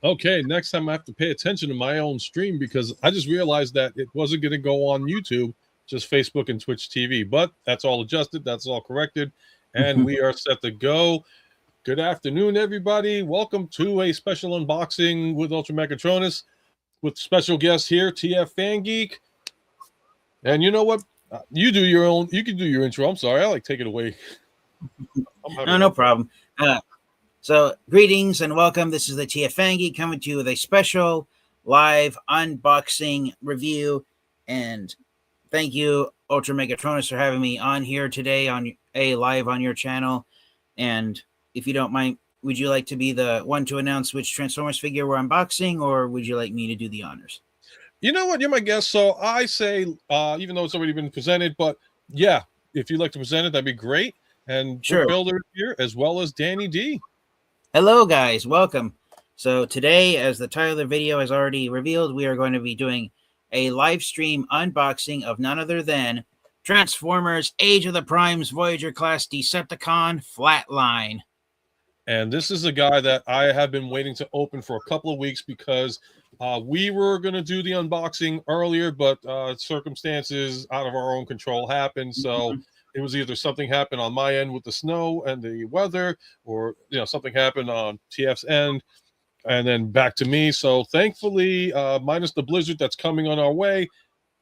Okay, next time I have to pay attention to my own stream because I just realized that it wasn't going to go on YouTube, just Facebook and Twitch TV. But that's all adjusted, that's all corrected, and we are set to go. Good afternoon, everybody. Welcome to a special unboxing with UltraMegatronus with special guest here, TFFangeek. And you know what? You do your own. You can do your intro. I'm sorry. I take it away. No problem. So greetings and welcome. This is the TFFangeek coming to you with a special live unboxing review. And thank you, UltraMegatronus, for having me on here today live on your channel. And if you don't mind, would you like to be the one to announce which Transformers figure we're unboxing, or would you like me to do the honors? You know what? You're my guest, so I say, even though it's already been presented, but yeah, if you'd like to present it, that'd be great. And sure. Builder here, as well as Danny D. Hello, guys. Welcome. So today, as the title of the video has already revealed, we are going to be doing a live stream unboxing of none other than Transformers Age of the Primes Voyager class Decepticon Flatline. And this is a guy that I have been waiting to open for a couple of weeks because we were going to do the unboxing earlier, but circumstances out of our own control happened. So it was either something happened on my end with the snow and the weather, or something happened on TF's end, and then back to me. So thankfully, minus the blizzard that's coming on our way,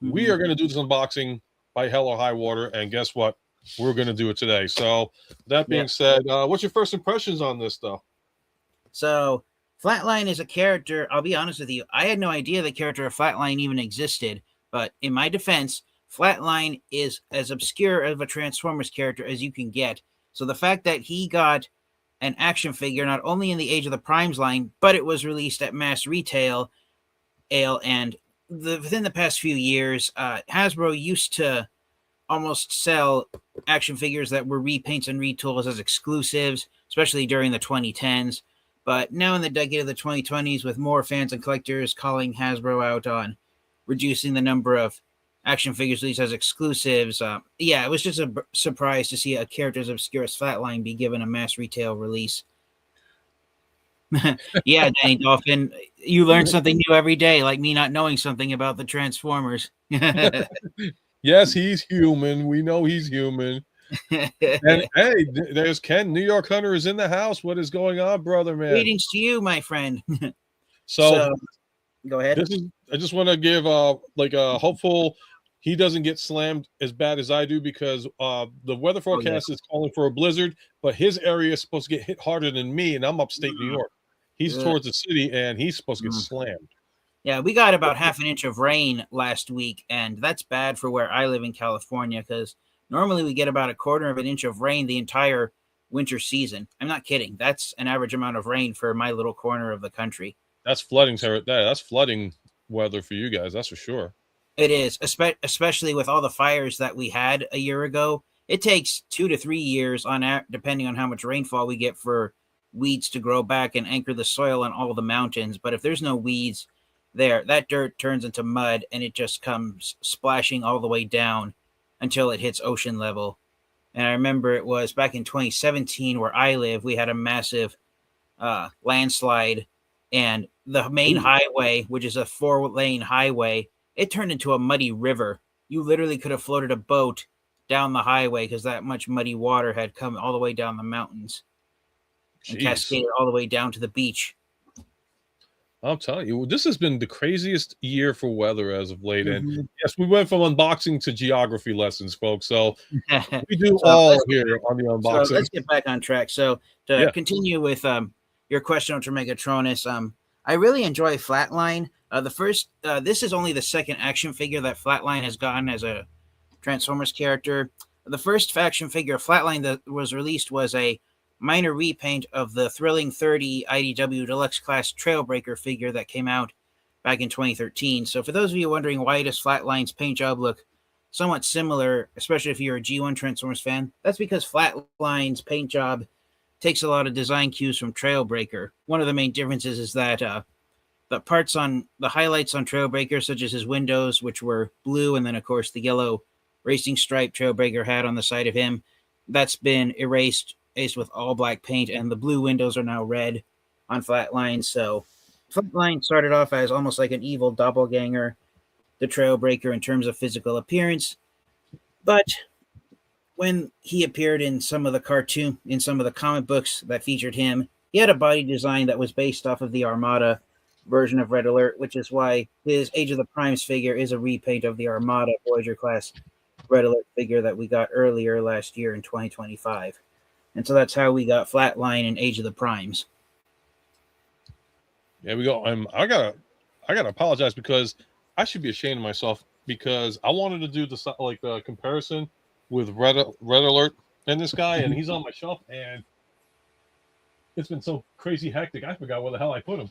we are going to do this unboxing by hell or high water. And guess what? We're going to do it today. So that being said, what's your first impressions on this, though? So Flatline is a character. I'll be honest with you. I had no idea the character of Flatline even existed. But in my defense, Flatline is as obscure of a Transformers character as you can get. So the fact that he got an action figure not only in the Age of the Primes line, but it was released at mass retail, and within the past few years, Hasbro used to almost sell action figures that were repaints and retools as exclusives, especially during the 2010s. But now in the decade of the 2020s, with more fans and collectors calling Hasbro out on reducing the number of action figures released as exclusives, it was just a surprise to see a character as obscure as Flatline be given a mass retail release. Yeah, Danny Dolphin, you learn something new every day, like me not knowing something about the Transformers. Yes, he's human. We know he's human. And hey, there's Ken. New York Hunter is in the house. What is going on, brother, man? Greetings to you, my friend. So go ahead. I just want to give a hopeful he doesn't get slammed as bad as I do, because the weather forecast is calling for a blizzard, but his area is supposed to get hit harder than me, and I'm upstate New York. He's towards the city, and he's supposed to get slammed. Yeah, we got about half an inch of rain last week, and that's bad for where I live in California, because normally we get about a quarter of an inch of rain the entire winter season. I'm not kidding. That's an average amount of rain for my little corner of the country. That's flooding. That's flooding weather for you guys. That's for sure. It is, especially with all the fires that we had a year ago. It takes 2 to 3 years, depending on how much rainfall we get, for weeds to grow back and anchor the soil on all the mountains. But if there's no weeds there, that dirt turns into mud, and it just comes splashing all the way down until it hits ocean level. And I remember it was back in 2017 where I live, we had a massive landslide, and the main highway, which is a 4-lane highway, it turned into a muddy river. You literally could have floated a boat down the highway because that much muddy water had come all the way down the mountains and cascaded all the way down to the beach. I'm telling you, this has been the craziest year for weather as of late. And yes, we went from unboxing to geography lessons, folks. So we do all here on the unboxing. So let's get back on track. So to continue with your question, UltraMegatronus, I really enjoy Flatline. This is only the second action figure that Flatline has gotten as a Transformers character. The first action figure of Flatline that was released was a minor repaint of the Thrilling 30 IDW Deluxe Class Trailbreaker figure that came out back in 2013. So for those of you wondering why does Flatline's paint job look somewhat similar, especially if you're a G1 Transformers fan, that's because Flatline's paint job takes a lot of design cues from Trailbreaker. One of the main differences is that the highlights on Trailbreaker, such as his windows, which were blue, and then of course the yellow racing stripe Trailbreaker had on the side of him, that's been erased with all black paint, and the blue windows are now red on Flatline. So Flatline started off as almost like an evil doppelganger, the Trailbreaker in terms of physical appearance, but when he appeared in some of the comic books that featured him, he had a body design that was based off of the Armada version of Red Alert, which is why his Age of the Primes figure is a repaint of the Armada Voyager class Red Alert figure that we got earlier last year in 2025. And so that's how we got Flatline and Age of the Primes. There we go. I gotta apologize because I should be ashamed of myself because I wanted to do the comparison with Red Alert and this guy, and he's on my shelf, and it's been so crazy hectic. I forgot where the hell I put him.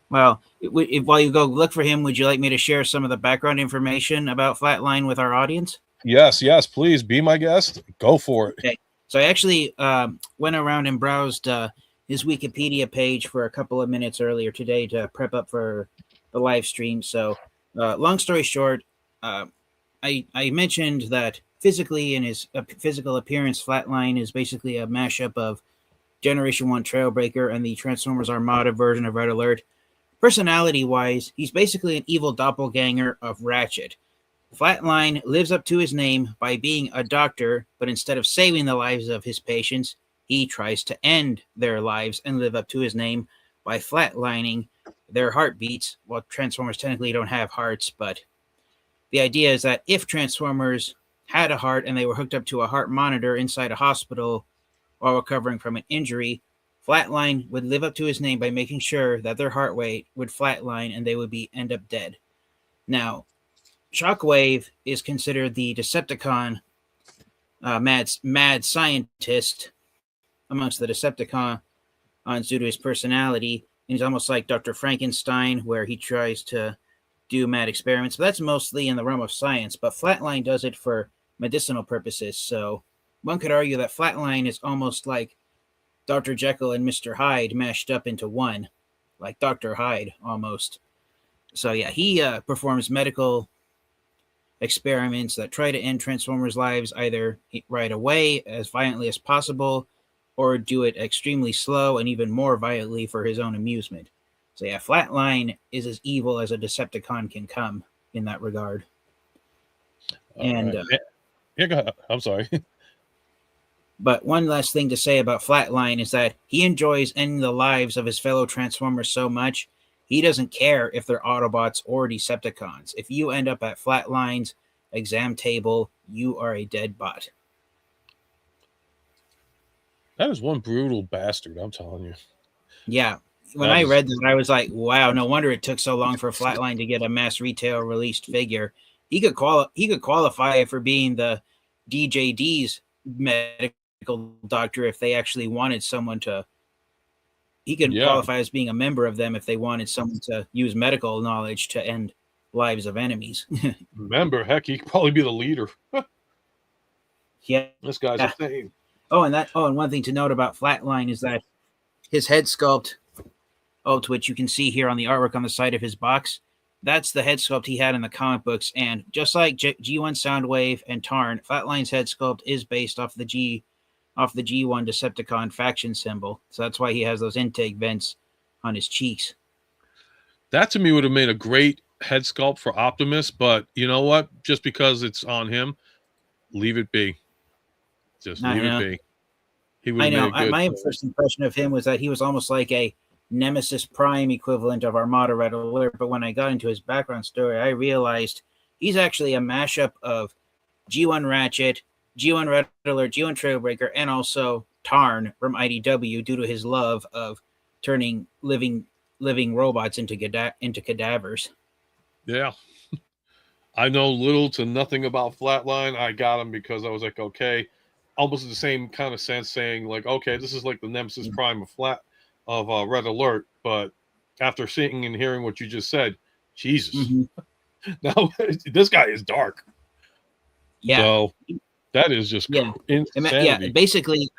Well, while you go look for him, would you like me to share some of the background information about Flatline with our audience? Yes, please be my guest. Go for it. Okay. So I actually went around and browsed his Wikipedia page for a couple of minutes earlier today to prep up for the live stream. So long story short, I mentioned that physically in his physical appearance, Flatline is basically a mashup of Generation 1 Trailbreaker and the Transformers Armada version of Red Alert. Personality-wise, he's basically an evil doppelganger of Ratchet. Flatline lives up to his name by being a doctor, but instead of saving the lives of his patients, he tries to end their lives and live up to his name by flatlining their heartbeats. Well, Transformers technically don't have hearts, but the idea is that if Transformers had a heart and they were hooked up to a heart monitor inside a hospital while recovering from an injury, Flatline would live up to his name by making sure that their heart rate would flatline and they would end up dead. Now, Shockwave is considered the Decepticon mad scientist amongst the Decepticons due to his personality. He's almost like Dr. Frankenstein, where he tries to do mad experiments. But that's mostly in the realm of science, but Flatline does it for medicinal purposes. So one could argue that Flatline is almost like Dr. Jekyll and Mr. Hyde mashed up into one, like Dr. Hyde almost. So yeah, he performs medical experiments that try to end Transformers' lives either right away, as violently as possible, or do it extremely slow and even more violently for his own amusement. So yeah, Flatline is as evil as a Decepticon can come in that regard. And yeah, go ahead. I'm sorry. But one last thing to say about Flatline is that he enjoys ending the lives of his fellow Transformers so much, he doesn't care if they're Autobots or Decepticons. If you end up at Flatline's exam table, you are a dead bot. That is one brutal bastard, I'm telling you. Yeah. When I read that, I was like, wow, no wonder it took so long for Flatline to get a mass retail released figure. He could qualify for being the DJD's medical doctor if they actually wanted someone to. He could qualify as being a member of them if they wanted someone to use medical knowledge to end lives of enemies. Member, heck, he could probably be the leader. Yeah, this guy's insane. And one thing to note about Flatline is that his head sculpt, to which you can see here on the artwork on the side of his box, that's the head sculpt he had in the comic books. And just like G1 Soundwave and Tarn, Flatline's head sculpt is based off the G1 Decepticon faction symbol. So that's why he has those intake vents on his cheeks. That to me would have made a great head sculpt for Optimus, but you know what? Just because it's on him, leave it be. Just leave it be. He would have made a good. My first impression of him was that he was almost like a Nemesis Prime equivalent of Armada Red Alert, but when I got into his background story, I realized he's actually a mashup of G1 Ratchet, G1 Red Alert, G1 Trailbreaker, and also Tarn from IDW due to his love of turning living robots into cadavers. Yeah. I know little to nothing about Flatline. I got him because I was like, okay, almost in the same kind of sense, saying like, okay, this is like the Nemesis Prime of Red Alert. But after seeing and hearing what you just said, Jesus, now this guy is dark. Yeah. So that is just insanity. Yeah, basically,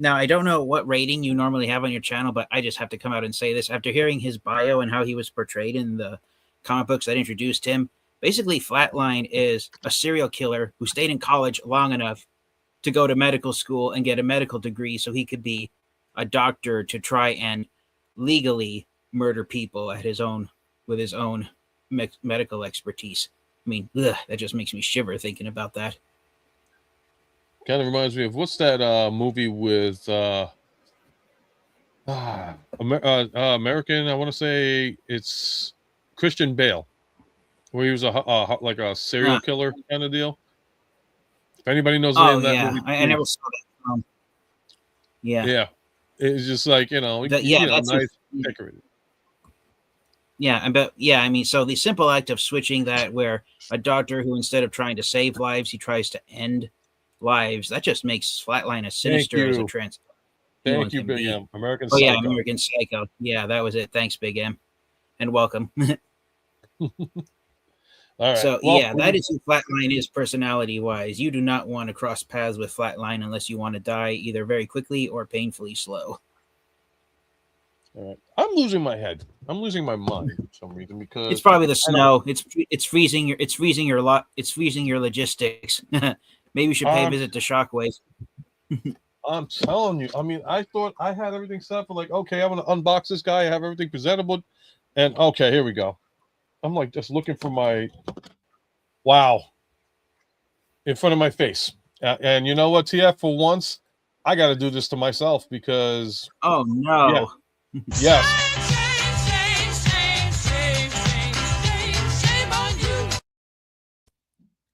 Now, I don't know what rating you normally have on your channel, but I just have to come out and say this. After hearing his bio and how he was portrayed in the comic books that introduced him, basically Flatline is a serial killer who stayed in college long enough to go to medical school and get a medical degree so he could be a doctor to try and legally murder people at his own with his own medical expertise. I mean, that just makes me shiver thinking about that. Kind of reminds me of what's that movie with American? I want to say it's Christian Bale, where he was like a serial killer kind of deal. If anybody knows the name of that movie, I never saw that. Yeah, it's just like nice decorated. Yeah, I mean, so the simple act of switching that, where a doctor who instead of trying to save lives, he tries to end lives, that just makes Flatline as sinister as a trans. Thank you, Big M. American Psycho. Yeah, American Psycho. Yeah, that was it. Thanks, Big M, and welcome. All right. So that is who Flatline is personality-wise. You do not want to cross paths with Flatline unless you want to die either very quickly or painfully slow. All right. I'm losing my head. I'm losing my mind for some reason because it's probably the snow. It's freezing your logistics. Maybe you should pay a visit to Shockwave. I'm telling you. I mean, I thought I had everything set for like, okay, I'm gonna unbox this guy. I have everything presentable, and okay, here we go. I'm like just looking for my in front of my face, and you know what, TF, for once, I got to do this to myself because oh no. Yes.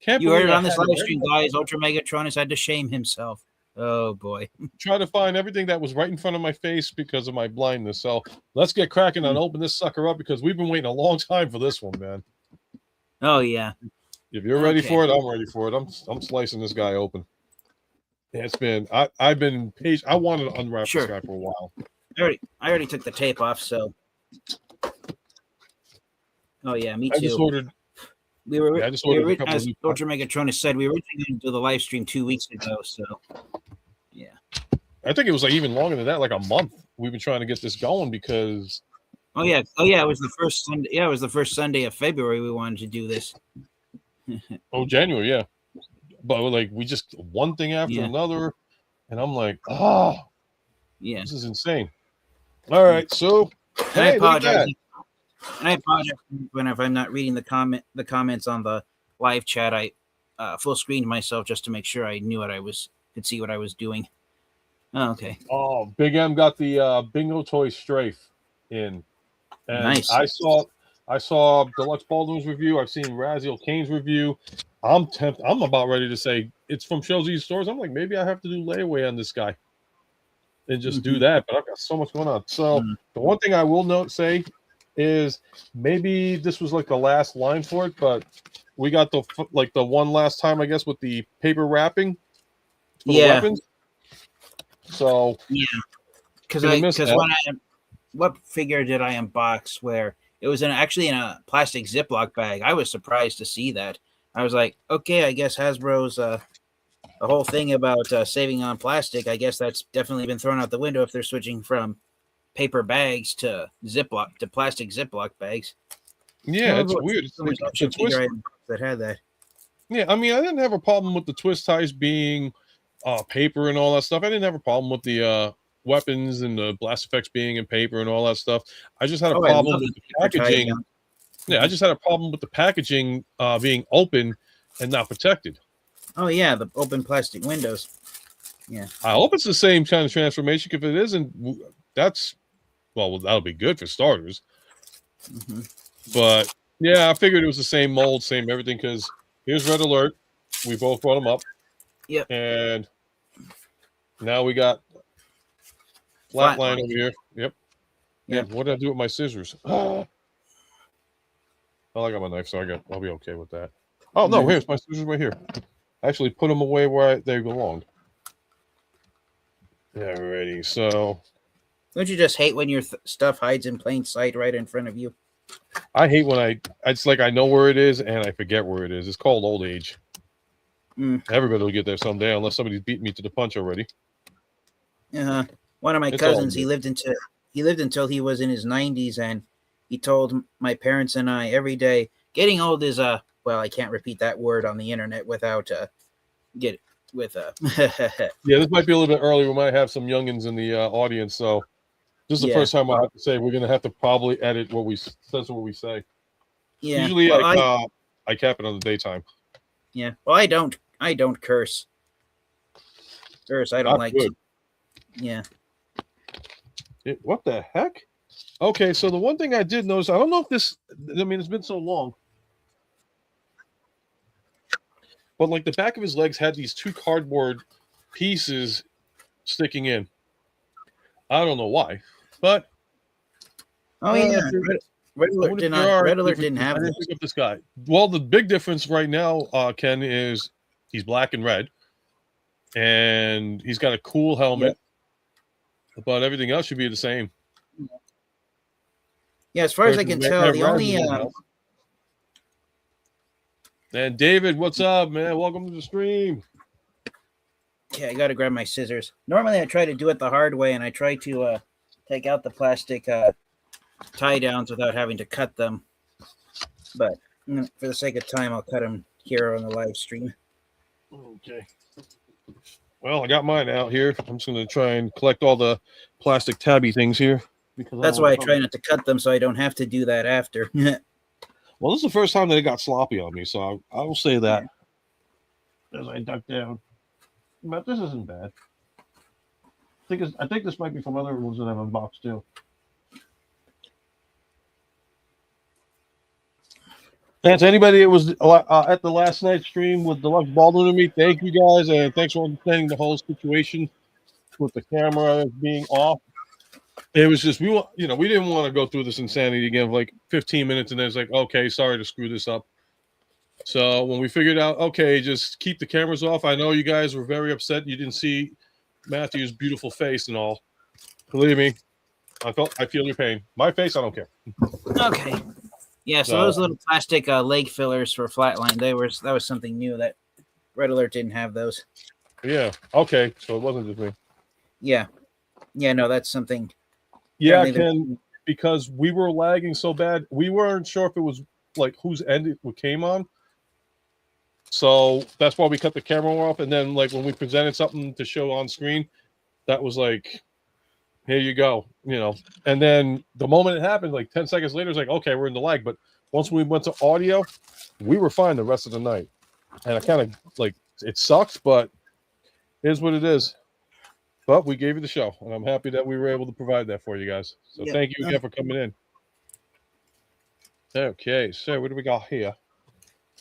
You heard it on this live stream, guys. UltraMegatronus had to shame himself. Oh boy. Try to find everything that was right in front of my face because of my blindness. So let's get cracking and open this sucker up because we've been waiting a long time for this one, man. Oh yeah. If you're ready for it, I'm ready for it. I'm slicing this guy open. It's been I've been patient. I wanted to unwrap this guy for a while. I already took the tape off, so. Oh yeah, me too. I just ordered. As UltraMegatronus said, we were originally going to do the live stream 2 weeks ago, so yeah. I think it was like even longer than that, like a month. We've been trying to get this going because. Oh yeah, it was the first Sunday. Yeah, it was the first Sunday of February we wanted to do this. January, yeah. But like we just one thing after another, and I'm like, yeah, this is insane. All right, so I apologize. I apologize if I'm not reading the comments on the live chat. I full screened myself just to make sure I knew could see what I was doing. Oh, okay. Oh, Big M got the Bingo Toy Strafe in. And nice. I saw Deluxe Baldwin's review. I've seen Raziel Kane's review. I'm about ready to say it's from Shellzy Stores. I'm like, maybe I have to do layaway on this guy and just do that. But I've got so much going on. So the one thing I will say is maybe this was like the last line for it, but we got the one last time, I guess, with the paper wrapping for the weapons. So because what figure did I unbox where it was actually in a plastic Ziploc bag? I was surprised to see that. I was like, okay, I guess Hasbro's the whole thing about saving on plastic. I guess that's definitely been thrown out the window if they're switching from paper bags to plastic Ziploc bags. Yeah, it's weird. It's like the twist that had that. Yeah, I mean, I didn't have a problem with the twist ties being paper and all that stuff. I didn't have a problem with the weapons and the blast effects being in paper and all that stuff. I just had a problem with the packaging. Yeah, I just had a problem with the packaging being open and not protected. Oh yeah, the open plastic windows. Yeah, I hope it's the same kind of transformation. If it isn't, that'll be good for starters. But yeah, I figured it was the same mold, same everything. Because here's Red Alert. We both brought them up. Yep. And now we got Flatline over here. Yep. Yeah. What did I do with my scissors? Oh, I got my knife, so I'll be okay with that. Oh no, here's my scissors right here. I actually put them away where they belonged. Alrighty, so. Don't you just hate when your stuff hides in plain sight right in front of you? I hate when it's like I know where it is and I forget where it is. It's called old age. Everybody will get there someday unless somebody's beaten me to the punch already. One of my cousins, he lived until he was in his 90s, and he told my parents and I every day, getting old is I can't repeat that word on the internet without yeah, this might be a little bit early. We might have some youngins in the audience, so This is the first time I have to say we're gonna have to probably edit what we censor what we say. Yeah. Usually, I cap it on the daytime. Yeah. Well, I don't curse. Curse. I don't like to. Yeah. What the heck? Okay, so the one thing I did notice, I don't know if this. I mean, it's been so long, but like the back of his legs had these 2 cardboard pieces sticking in. I don't know why, but yeah, Red Alert didn't have I didn't pick up this guy. Well, the big difference right now, Ken, is he's black and red, and he's got a cool helmet, but everything else should be the same. Yeah, as far as I can tell, the only and David, what's up, man? Welcome to the stream. Okay, I gotta grab my scissors. Normally I try to do it the hard way, and I try to take out the plastic tie downs without having to cut them. But for the sake of time, I'll cut them here on the live stream. Okay. Well, I got mine out here. I'm just gonna try and collect all the plastic tabby things here. Because that's why I try not to cut them, so I don't have to do that after. Well, this is the first time that it got sloppy on me, so I will say that as I duck down. But this isn't bad. I think this might be from other ones that I've unboxed too. And to anybody that was at the last night's stream with Deluxe Baldwin and me, thank you guys, and thanks for understanding the whole situation with the camera being off. It was just we didn't want to go through this insanity again for like 15 minutes, and then it's like, okay, sorry to screw this up. So when we figured out, okay, just keep the cameras off. I know you guys were very upset you didn't see Matthew's beautiful face and all. Believe me, I feel your pain. My face, I don't care. Okay. Yeah, so those little plastic leg fillers for Flatline, that was something new that Red Alert didn't have those. Yeah. Okay. So it wasn't just me. Yeah. Yeah, no, that's something. Yeah, Ken, because we were lagging so bad, we weren't sure if it was like whose end it came on. So that's why we cut the camera off. And then like when we presented something to show on screen, that was like, here you go, And then the moment it happened, like 10 seconds later, it's like, okay, we're in the lag. But once we went to audio, we were fine the rest of the night. And I kind of like, it sucks, but here's what it is. But we gave you the show, and I'm happy that we were able to provide that for you guys. So thank you again for coming in. Okay, so what do we got here?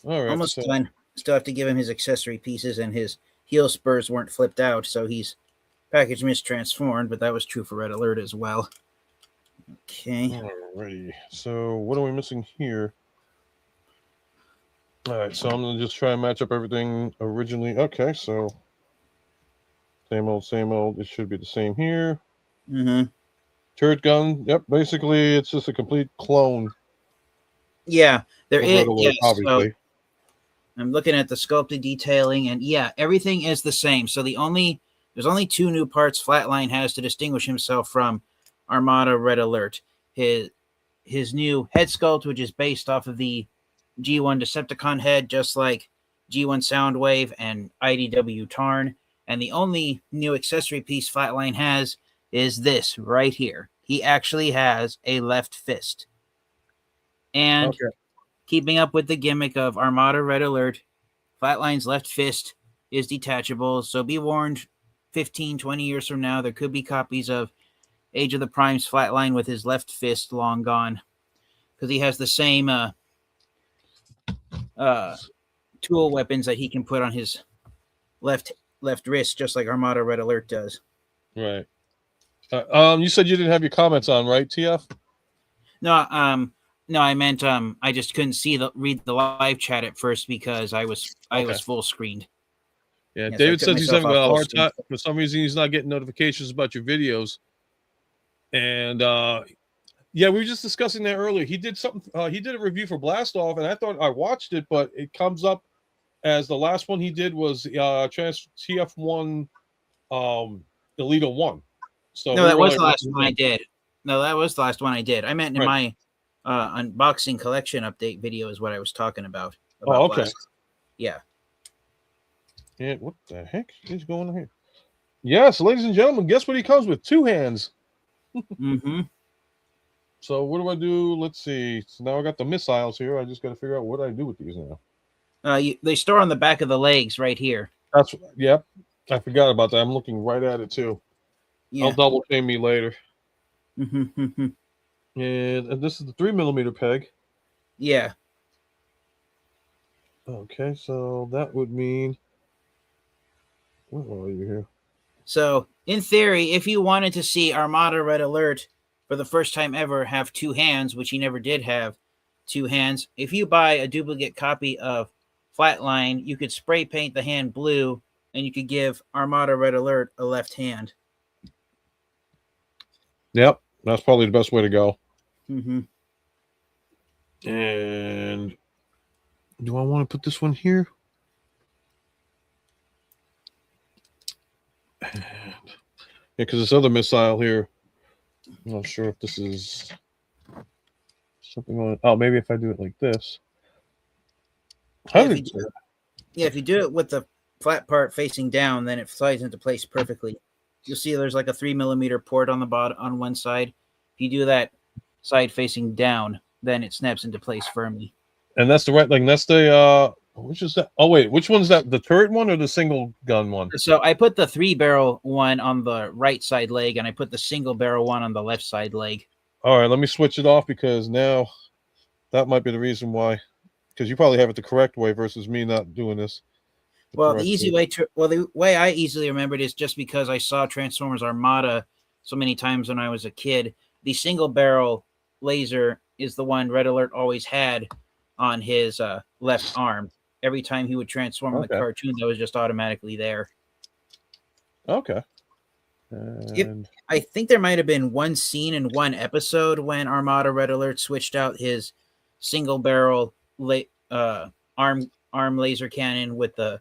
All right. Almost done. Still have to give him his accessory pieces, and his heel spurs weren't flipped out, so he's package mistransformed, but that was true for Red Alert as well. Okay. Alrighty. So what are we missing here? All right, so I'm going to just try and match up everything originally. Okay, so same old. It should be the same here. Mm-hmm. Turret gun. Yep, basically it's just a complete clone. Yeah, there is. Yes, obviously. So I'm looking at the sculpted detailing, and yeah, everything is the same. So there's only 2 new parts Flatline has to distinguish himself from Armada Red Alert. His new head sculpt, which is based off of the G1 Decepticon head, just like G1 Soundwave and IDW Tarn. And the only new accessory piece Flatline has is this right here. He actually has a left fist. And keeping up with the gimmick of Armada Red Alert, Flatline's left fist is detachable. So be warned, 15, 20 years from now, there could be copies of Age of the Prime's Flatline with his left fist long gone. Because he has the same tool weapons that he can put on his left wrist, just like Armada Red Alert does. Right. You said you didn't have your comments on, right, TF? No, I meant I just couldn't read the live chat at first because I was full screened. Yeah, David says he's having a hard time. For some reason, he's not getting notifications about your videos. And we were just discussing that earlier. He did something. He did a review for Blast Off, and I thought I watched it, but it comes up as the last one he did was TF1 Elite 1. So no, that was the last one I did. No, that was the last one I did. I meant in my unboxing collection update video is what I was talking about. Okay. Blast. Yeah. Yeah. What the heck is going on here? Yes, ladies and gentlemen, guess what he comes with? 2 hands. Mm-hmm. So what do I do? Let's see. So now I got the missiles here. I just got to figure out what I do with these now. They store on the back of the legs right here. That's yep. I forgot about that. I'm looking right at it too. Yeah. I'll double shame me later. Mm-hmm. And this is the 3mm peg. Yeah. Okay, so that would mean where are you here? So, in theory, if you wanted to see Armada Red Alert for the first time ever have two hands, which he never did have two hands, if you buy a duplicate copy of Flatline, you could spray paint the hand blue and you could give Armada Red Alert a left hand. Yep, that's probably the best way to go. Mm-hmm. And do I want to put this one here? Yeah, because this other missile here, I'm not sure if this is something on. Oh, maybe if I do it like this. If you do it with the flat part facing down, then it slides into place perfectly. You'll see there's like a 3mm port on the bottom on one side. If you do that side facing down, then it snaps into place firmly. And that's the right, like that's the which is that? Oh wait, which one's that? The turret one or the single gun one? So I put the 3-barrel one on the right side leg, and I put the single barrel one on the left side leg. All right, let me switch it off because now that might be the reason why. Because you probably have it the correct way versus me not doing this. Well, the way I easily remembered is just because I saw Transformers Armada so many times when I was a kid. The single barrel laser is the one Red Alert always had on his left arm. Every time he would transform in the cartoon, that was just automatically there. Okay. I think there might have been one scene in one episode when Armada Red Alert switched out his single barrel arm laser cannon with the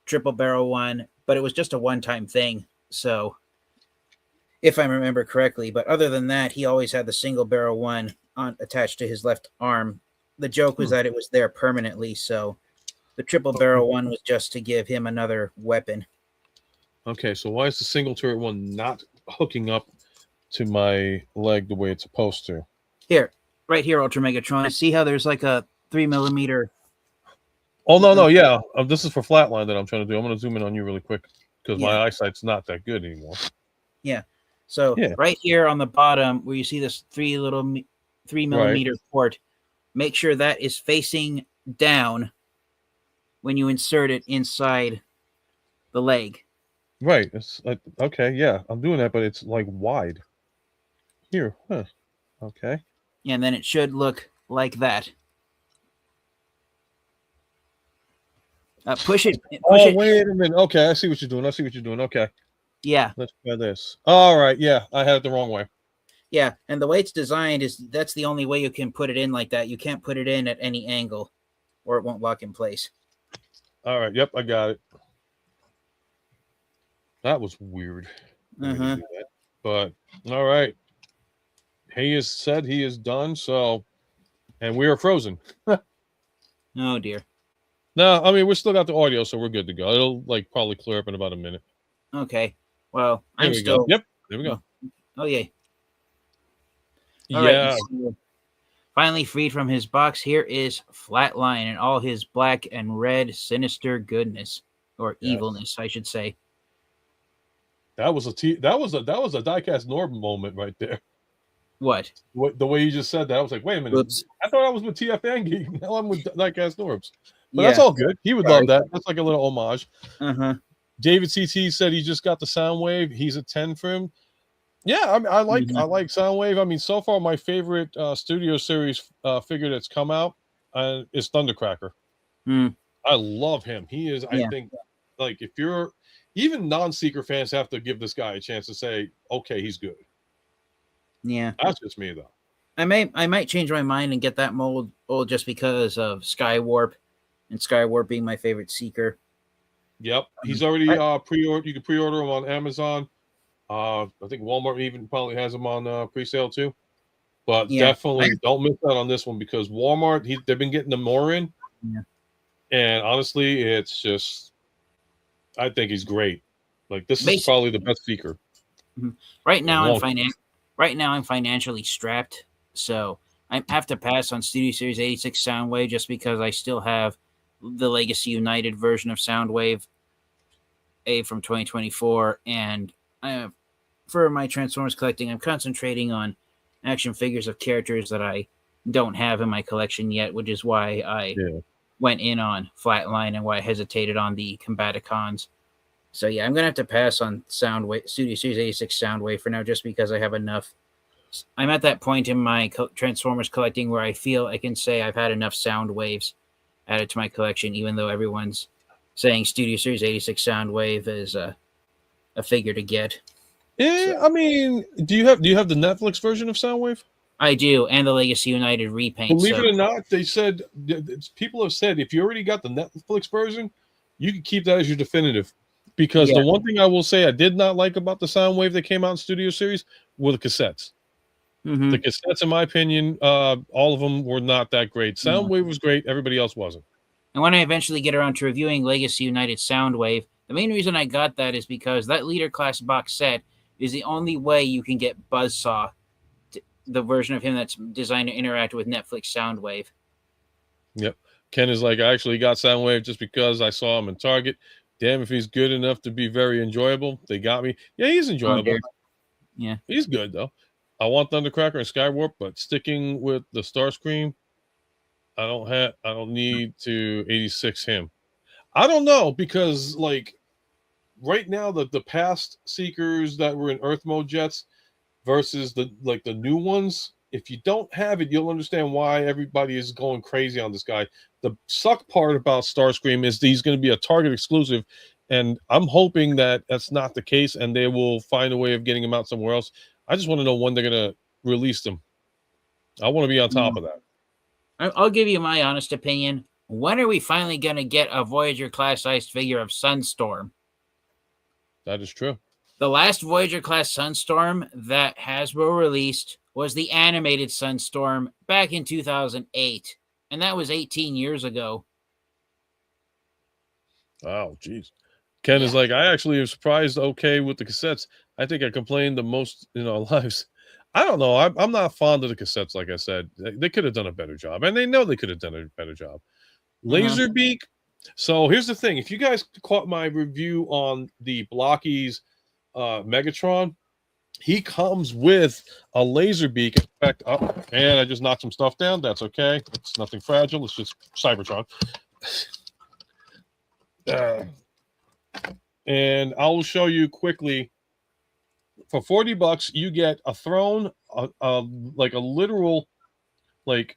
triple barrel one, but it was just a one-time thing. So, if I remember correctly, but other than that, he always had the single barrel one attached to his left arm. The joke was that it was there permanently, so the triple barrel one was just to give him another weapon. Okay, so why is the single turret one not hooking up to my leg the way it's supposed to? Here, right here, UltraMegatronus. See how there's like a 3mm. Oh no, yeah. This is for Flatline that I'm trying to do. I'm going to zoom in on you really quick because my eyesight's not that good anymore. Yeah. So right here on the bottom where you see this 3mm port, make sure that is facing down when you insert it inside the leg. Right. It's like, okay, yeah, I'm doing that, but it's like wide. Here, huh? Okay. And then it should look like that. Push it. Wait a minute. Okay, I see what you're doing. Okay. Yeah. Let's try this. All right. Yeah, I had it the wrong way. Yeah, and the way it's designed is that's the only way you can put it in like that. You can't put it in at any angle, or it won't lock in place. All right. Yep, I got it. That was weird. But all right. He has said he is done. So, and we are frozen. Oh dear. No, I mean we still got the audio, so we're good to go. It'll like probably clear up in about a minute. Okay. Well, I'm still. Yep. There we go. Oh yeah. All right. So finally freed from his box, here is Flatline and all his black and red sinister goodness or evilness, I should say. That was a diecast Norb moment right there. What? The way you just said that, I was like, wait a minute. Oops. I thought I was with TFFangeek. Now I'm with diecast Norbs. But that's all good. He would love that. That's like a little homage. David CT said he just got the Soundwave. He's a 10 for him. Yeah, I mean, I like Soundwave. I mean, so far my favorite Studio Series figure that's come out is Thundercracker. I love him. He is. I think, like, if you're even non-Seeker fans have to give this guy a chance to say, okay, he's good. Yeah, that's just me though. I might change my mind and get that mold just because of Skywarp, and Skywarp being my favorite Seeker. Yep, he's already pre-order. You can pre-order him on Amazon. I think Walmart even probably has them on pre-sale too. But definitely don't miss out on this one because Walmart they've been getting them more in. Yeah. And honestly, it's just I think he's great. Like this is probably the best Seeker. Right now right now I'm financially strapped, so I have to pass on Studio Series 86 Soundwave just because I still have the Legacy United version of Soundwave A from 2024, and for my Transformers collecting, I'm concentrating on action figures of characters that I don't have in my collection yet, which is why I went in on Flatline and why I hesitated on the Combaticons. So yeah, I'm gonna have to pass on Soundwave, Studio Series 86 Soundwave for now, just because I have enough. I'm at that point in my Transformers collecting where I feel I can say I've had enough Soundwaves added to my collection, even though everyone's saying Studio Series 86 Soundwave is a figure to get. Yeah, I mean, do you have the Netflix version of Soundwave? I do, and the Legacy United repaint. Believe it or not, they said people have said if you already got the Netflix version, you can keep that as your definitive. Because the one thing I will say I did not like about the Soundwave that came out in Studio Series were the cassettes. The cassettes, in my opinion, all of them were not that great. Soundwave was great. Everybody else wasn't. And when I eventually get around to reviewing Legacy United Soundwave, the main reason I got that is because that Leader Class box set is the only way you can get Buzzsaw, the version of him that's designed to interact with Netflix Soundwave. Yep. Ken is like, I actually got Soundwave just because I saw him in Target. Damn, if he's good enough to be very enjoyable. They got me. Yeah, he's enjoyable. Yeah. He's good, though. I want Thundercracker and Skywarp, but sticking with the Starscream, I don't need to 86 him. I don't know, because like right now the past Seekers that were in Earth mode jets versus the new ones, if you don't have it, you'll understand why everybody is going crazy on this guy. The suck part about Starscream is that he's going to be a Target exclusive, and I'm hoping that that's not the case and they will find a way of getting him out somewhere else. I just want to know when they're going to release them. I want to be on top of that. I'll give you my honest opinion. When are we finally going to get a Voyager class-sized figure of Sunstorm? That is true. The last Voyager class Sunstorm that Hasbro released was the animated Sunstorm back in 2008, and that was 18 years ago. Oh, jeez. Ken is like, I actually am surprised okay with the cassettes. I think I complained the most in our lives. I don't know. I'm not fond of the cassettes, like I said. They could have done a better job, and they know they could have done a better job. Laserbeak. So here's the thing. If you guys caught my review on the Blockies Megatron, he comes with a Laserbeak. In fact, and I just knocked some stuff down. That's okay. It's nothing fragile. It's just Cybertron. And I'll show you quickly. For $40, you get a throne, like a literal, like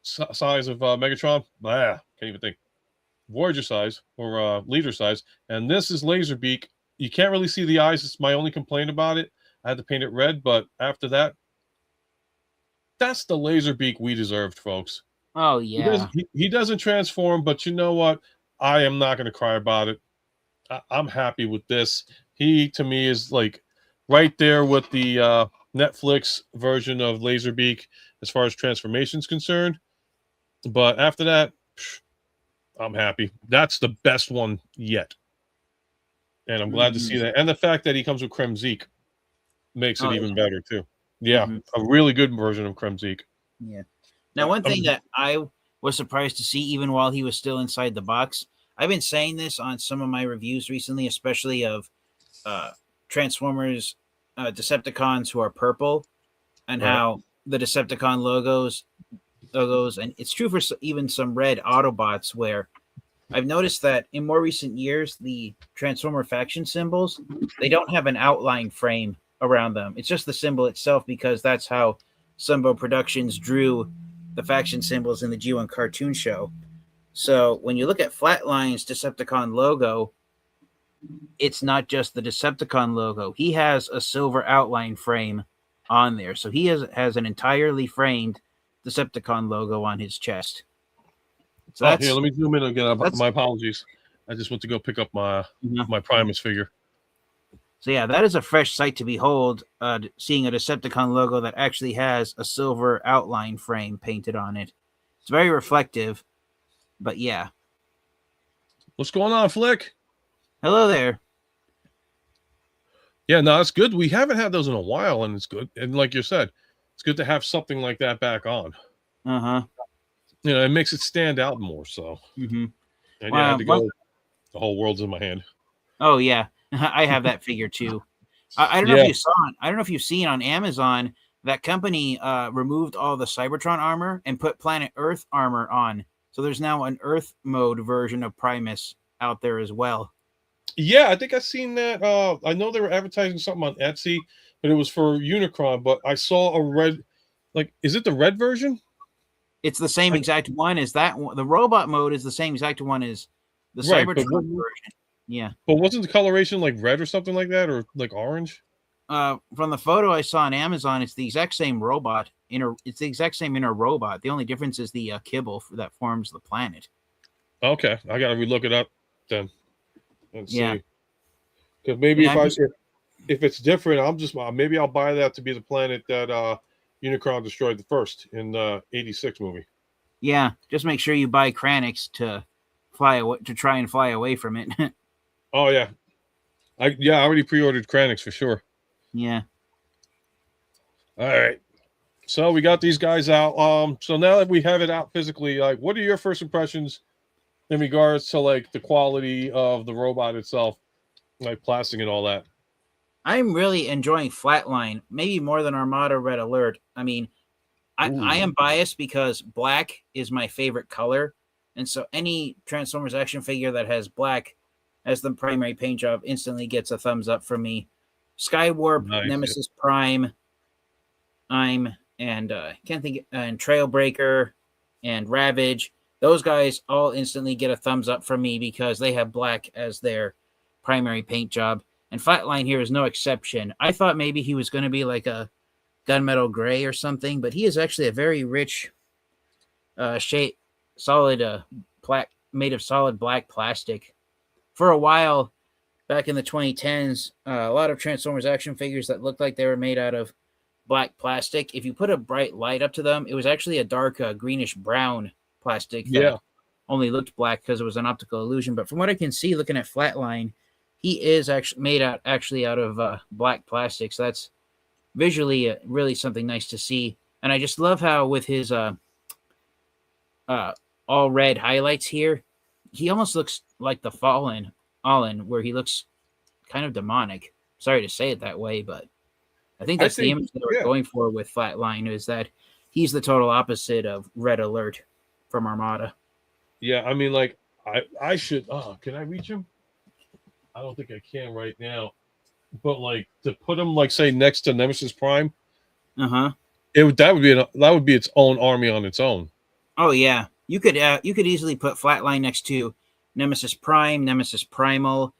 size of Megatron. Can't even think. Voyager size or leader size, and this is Laserbeak. You can't really see the eyes. It's my only complaint about it. I had to paint it red, but after that, that's the Laserbeak we deserved, folks. Oh yeah. He doesn't transform, but you know what? I am not going to cry about it. I'm happy with this. He, to me, is like right there with the Netflix version of Laserbeak as far as transformation's concerned. But after that, I'm happy. That's the best one yet. And I'm glad to see that. And the fact that he comes with Kremzeek makes it even better, too. Yeah, a really good version of Kremzeek. Yeah. Now, one thing that I was surprised to see, even while he was still inside the box, I've been saying this on some of my reviews recently, especially of Transformers Decepticons who are purple, and how the Decepticon logos, and it's true for even some red Autobots, where I've noticed that in more recent years, the Transformer faction symbols, they don't have an outline frame around them. It's just the symbol itself, because that's how Sunbow Productions drew the faction symbols in the G1 cartoon show. So when you look at Flatline's Decepticon logo, it's not just the Decepticon logo. He has a silver outline frame on there. So he has an entirely framed Decepticon logo on his chest. So here, let me zoom in again. My apologies. I just went to go pick up my Primus figure. So yeah, that is a fresh sight to behold, seeing a Decepticon logo that actually has a silver outline frame painted on it. It's very reflective, but yeah. What's going on, Flick? Hello there. Yeah, no, it's good. We haven't had those in a while, and it's good. And like you said, it's good to have something like that back on. Uh-huh. It makes it stand out more. So, Mm-hmm. and yeah, I had Wow. to go. The whole world's in my hand. Oh yeah, I have that figure too. I don't know if Yeah. you saw it. I don't know if you've seen on Amazon that company removed all the Cybertron armor and put Planet Earth armor on. So there's now an Earth mode version of Primus out there as well. Yeah, I think I've seen that. I know they were advertising something on Etsy, but it was for Unicron. But I saw a red, like, is it the red version? It's the same I, exact one as that one. The robot mode is the same exact one as the right, Cybertron version. Yeah. but wasn't the coloration like red or something like that, or like orange? From the photo I saw on Amazon, it's the exact same robot. It's the exact same inner robot. The only difference is the kibble that forms the planet. Okay, I gotta relook it up then and see. Yeah. Because maybe Yeah, if it's different, maybe I'll buy that to be the planet that Unicron destroyed the first in the '86 movie. yeah. Just make sure you buy Kranix to fly away to try and fly away from it. Oh yeah, I already pre-ordered Kranix for sure. Yeah. All right. So we got these guys out. So now that we have it out physically, like, what are your first impressions in regards to like the quality of the robot itself, like plastic and all that? I'm really enjoying Flatline, maybe more than Armada Red Alert. I mean, I am biased because black is my favorite color. And so any Transformers action figure that has black as the primary paint job instantly gets a thumbs up from me. Skywarp, Nice. Nemesis Prime, and can't think and Trailbreaker and Ravage. Those guys all instantly get a thumbs up from me because they have black as their primary paint job. And Flatline here is no exception. I thought maybe he was going to be like a gunmetal gray or something, but he is actually a very rich shade, solid black, made of solid black plastic. For a while, back in the 2010s, a lot of Transformers action figures that looked like they were made out of black plastic. If you put a bright light up to them, it was actually a dark greenish brown plastic that only looked black because it was an optical illusion. But from what I can see, looking at Flatline, he is actually made out of black plastic. So that's visually really something nice to see. And I just love how with his all red highlights here, he almost looks like the Fallen, where he looks kind of demonic. Sorry to say it that way, but I think that's the image that we're going for with Flatline, is that he's the total opposite of Red Alert from Armada. Yeah, I mean, like, I should. Oh, can I reach him? I don't think I can right now. But like to put him, like, say, next to Nemesis Prime, that would be its own army on its own. Oh yeah, you could easily put Flatline next to Nemesis Prime, Nemesis Primal,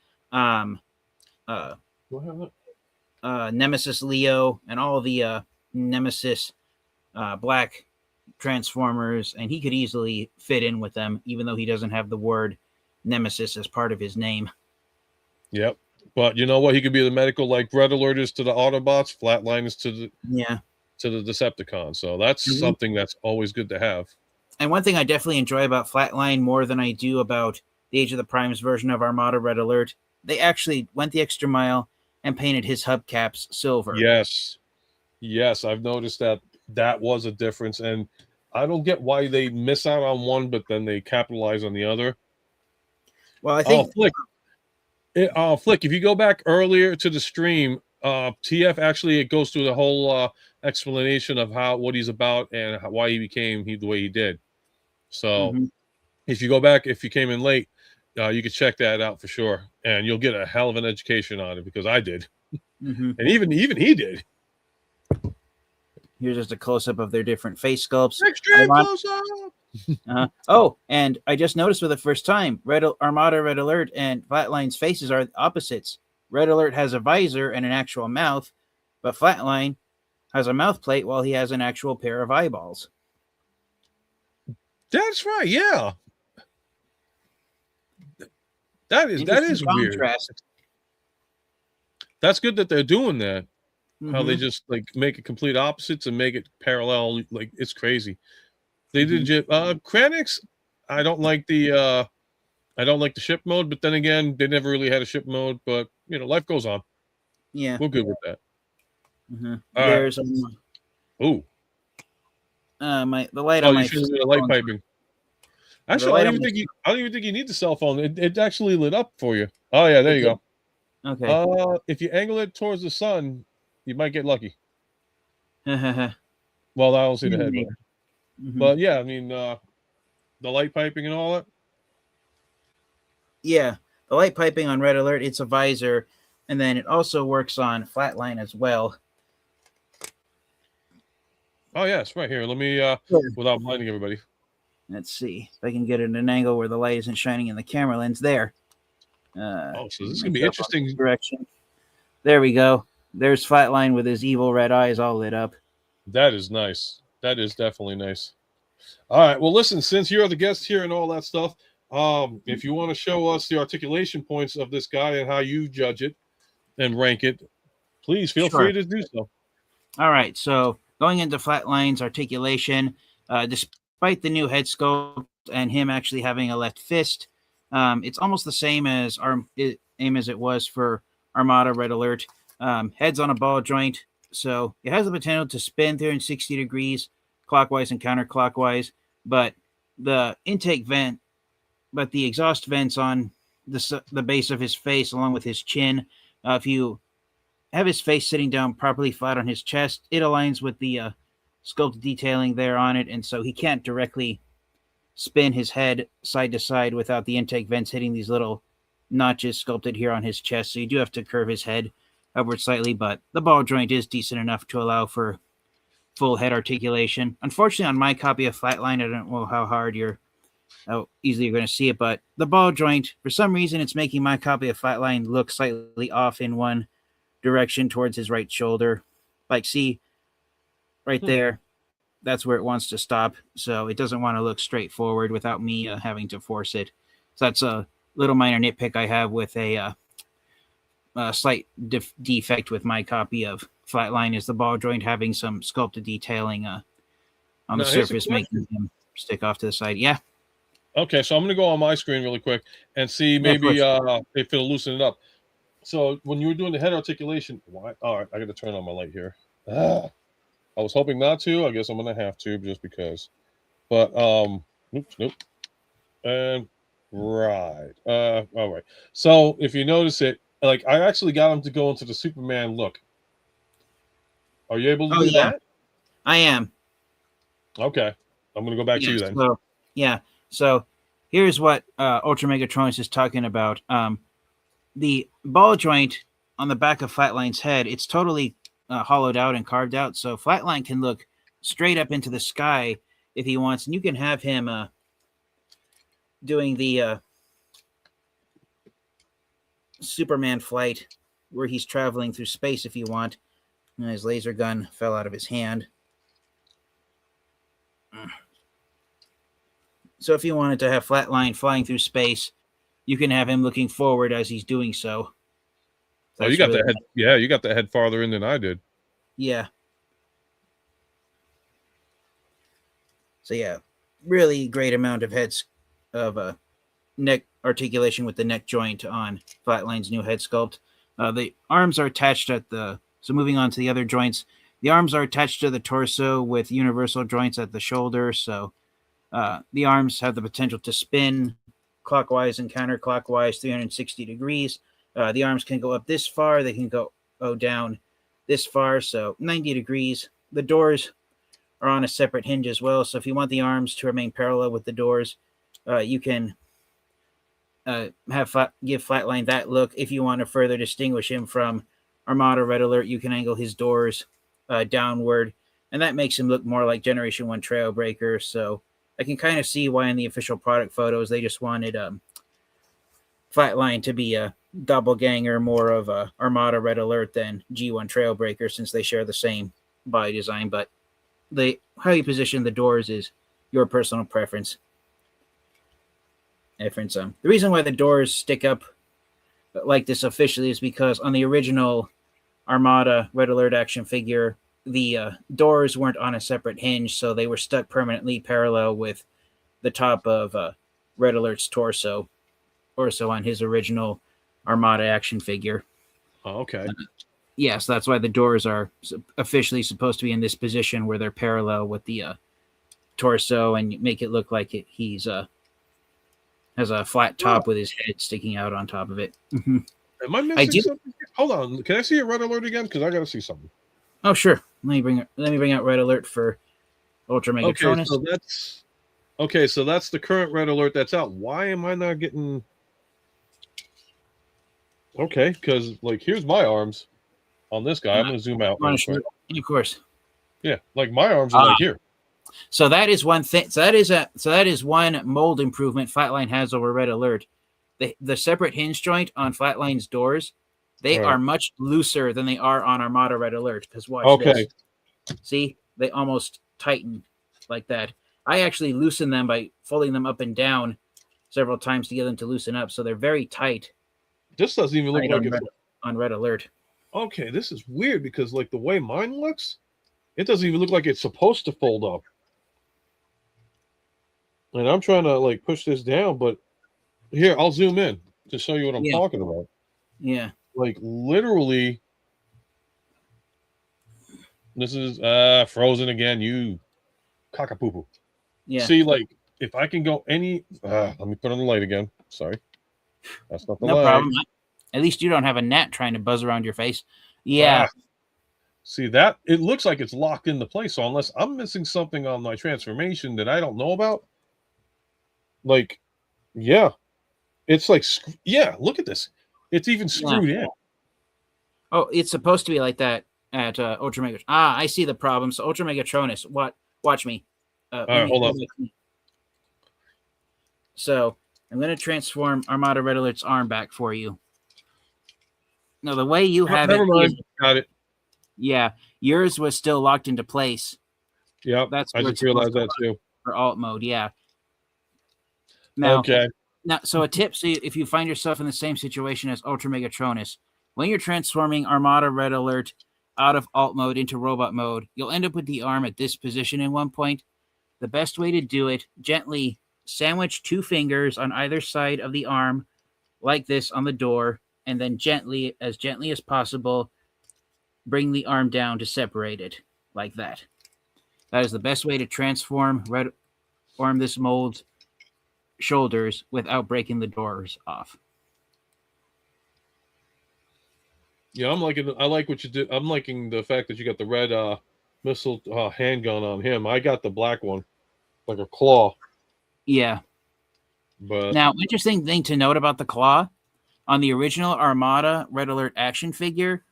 Nemesis Leo, and all the Nemesis black Transformers, and he could easily fit in with them, even though he doesn't have the word Nemesis as part of his name. Yep. But you know what? He could be the medical, like Red Alert is to the Autobots, Flatline is to the Decepticons. So that's something that's always good to have. And one thing I definitely enjoy about Flatline more than I do about the Age of the Primes version of Armada Red Alert, they actually went the extra mile and painted his hubcaps silver. Yes, I've noticed that was a difference, and I don't get why they miss out on one, but then they capitalize on the other. Well, I think Flick, if you go back earlier to the stream, TF actually it goes through the whole explanation of what he's about and why he became the way he did. So if you go back, if you came in late, you could check that out for sure, and you'll get a hell of an education on it, because I did, and even he did. Here's just a close-up of their different face sculpts. Extreme close-up! Oh, and I just noticed for the first time, Armada Red Alert and Flatline's faces are opposites. Red Alert has a visor and an actual mouth, but Flatline has a mouth plate while he has an actual pair of eyeballs. That's right, yeah. That is weird. That's good that they're doing that. How they just like make it complete opposites and make it parallel. Like, it's crazy. They did Kranix. I don't like the ship mode, but then again, they never really had a ship mode. But life goes on. Yeah. We're good with that. Mm-hmm. All There's right. Ooh. the light Oh, on you're my showing me the light phone. piping. The Actually, light on my I don't even think you need the cell phone. It actually lit up for you. Oh yeah, there it you did? go. Okay. If you angle it towards the sun, you might get lucky. Mm-hmm. Well, I don't see the head, but yeah, I mean, the light piping and all that. Yeah, the light piping on Red Alert, it's a visor, and then it also works on Flatline as well. Oh yeah, it's right here. Let me without blinding everybody. Let's see if I can get it at an angle where the light isn't shining in the camera lens. There. Oh, so this is gonna be Myself on this interesting. direction. There we go. There's Flatline with his evil red eyes all lit up. That is nice. That is definitely nice. All right. Well, listen, since you're the guest here and all that stuff, if you want to show us the articulation points of this guy and how you judge it and rank it, please feel Sure. free to do so. All right. So going into Flatline's articulation, despite the new head sculpt and him actually having a left fist, it's almost the same as aim as it was for Armada Red Alert. Head's on a ball joint, so it has the potential to spin 360 degrees clockwise and counterclockwise, but the intake vent, but the exhaust vents on the base of his face along with his chin. If you have his face sitting down properly flat on his chest, it aligns with the sculpted detailing there on it, and so he can't directly spin his head side to side without the intake vents hitting these little notches sculpted here on his chest. So you do have to curve his head upward slightly, but the ball joint is decent enough to allow for full head articulation. Unfortunately, on my copy of Flatline, I don't know how easily you're going to see it, but the ball joint, for some reason, it's making my copy of Flatline look slightly off in one direction towards his right shoulder. Like, see, right there, that's where it wants to stop. So it doesn't want to look straight forward without me having to force it. So that's a little minor nitpick I have with a slight defect with my copy of Flatline is the ball joint having some sculpted detailing on the surface, making him stick off to the side. Yeah. Okay, so I'm going to go on my screen really quick and see maybe if it'll loosen it up. So when you were doing the head articulation, why? All right, I got to turn on my light here. I was hoping not to. I guess I'm going to have to just because. But nope. And right. All right. So if you notice it, like I actually got him to go into the Superman look. Are you able to do that? I am. Okay. I'm going to go back to you then. So, So here's what UltraMegatronus is talking about. The ball joint on the back of Flatline's head, it's totally hollowed out and carved out. So Flatline can look straight up into the sky if he wants. And you can have him doing the Superman flight where he's traveling through space if you want. And his laser gun fell out of his hand. So if you wanted to have Flatline flying through space, you can have him looking forward as he's doing so. Oh, you got that head. Yeah, you got that head farther in than I did. Yeah. So yeah, really great amount of heads of neck articulation with the neck joint on Flatline's new head sculpt. The arms are attached so moving on to the other joints, the arms are attached to the torso with universal joints at the shoulder. So the arms have the potential to spin clockwise and counterclockwise 360 degrees. The arms can go up this far. They can go down this far, so 90 degrees. The doors are on a separate hinge as well. So if you want the arms to remain parallel with the doors, you can give Flatline that look. If you want to further distinguish him from Armada Red Alert, you can angle his doors downward, and that makes him look more like Generation 1 Trailbreaker. So I can kind of see why in the official product photos they just wanted Flatline to be a doppelganger, more of a Armada Red Alert than G1 Trailbreaker, since they share the same body design. But how you position the doors is your personal preference. The reason why the doors stick up like this officially is because on the original Armada Red Alert action figure, the doors weren't on a separate hinge, so they were stuck permanently parallel with the top of Red Alert's torso, or so on his original Armada action figure. Oh, okay. Yes, that's why the doors are officially supposed to be in this position where they're parallel with the torso, and make it look like he's has a flat top with his head sticking out on top of it. Am I I missing do. something? Hold on. Can I see a red alert again? Because I got to see something. Oh, sure. Let me bring out red alert for Ultra Megatronus. So that's the current red alert that's out. Why am I not getting? Okay, because like here's my arms on this guy. I'm gonna zoom out. Real quick. Of course. Yeah, like my arms are like here. So that is one thing. So that is one mold improvement Flatline has over Red Alert. The separate hinge joint on Flatline's doors, they are much looser than they are on Armada Red Alert. Because watch this. See, they almost tighten like that. I actually loosen them by folding them up and down several times to get them to loosen up. So they're very tight. This doesn't even look like it's on Red Alert. Okay, this is weird because like the way mine looks, it doesn't even look like it's supposed to fold up. And I'm trying to like push this down, but here, I'll zoom in to show you what I'm talking about. Yeah. Like literally, this is frozen again, you cockapoo. Yeah. See, like if I can go any let me put on the light again. Sorry. That's not the light. No problem. At least you don't have a gnat trying to buzz around your face. Yeah. See that? It looks like it's locked into place. So unless I'm missing something on my transformation that I don't know about, like, yeah, it's like, yeah, look at this. It's even screwed in. Oh, it's supposed to be like that at Ultra Mega. I see the problem. So Ultra Megatronus, watch me. All right, hold on. So I'm going to transform Armada Red Alert's arm back for you. No, the way you have never mind. Got it. Yeah, yours was still locked into place. Yeah, I just realized that too. For alt mode, yeah. Now, okay. Now, so a tip: so if you find yourself in the same situation as Ultra Megatronus, when you're transforming Armada Red Alert out of alt mode into robot mode, you'll end up with the arm at this position in one point. The best way to do it: gently sandwich 2 fingers on either side of the arm, like this on the door, and then gently as possible, bring the arm down to separate it, like that. That is the best way to transform this mold's shoulders without breaking the doors off. Yeah, I like what you did. I'm liking the fact that you got the red missile handgun on him. I got the black one, like a claw. Yeah. But now, interesting thing to note about the claw, on the original Armada Red Alert action figure,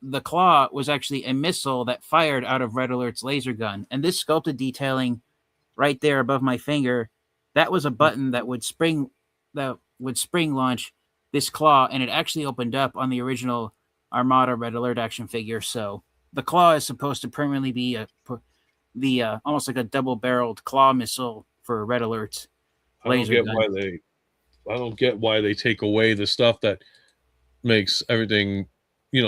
the claw was actually a missile that fired out of Red Alert's laser gun. And this sculpted detailing right there above my finger, that was a button that would spring launch this claw, and it actually opened up on the original Armada Red Alert action figure. So the claw is supposed to permanently be almost like a double-barreled claw missile for Red Alert's laser gun. I don't get why they take away the stuff that makes everything,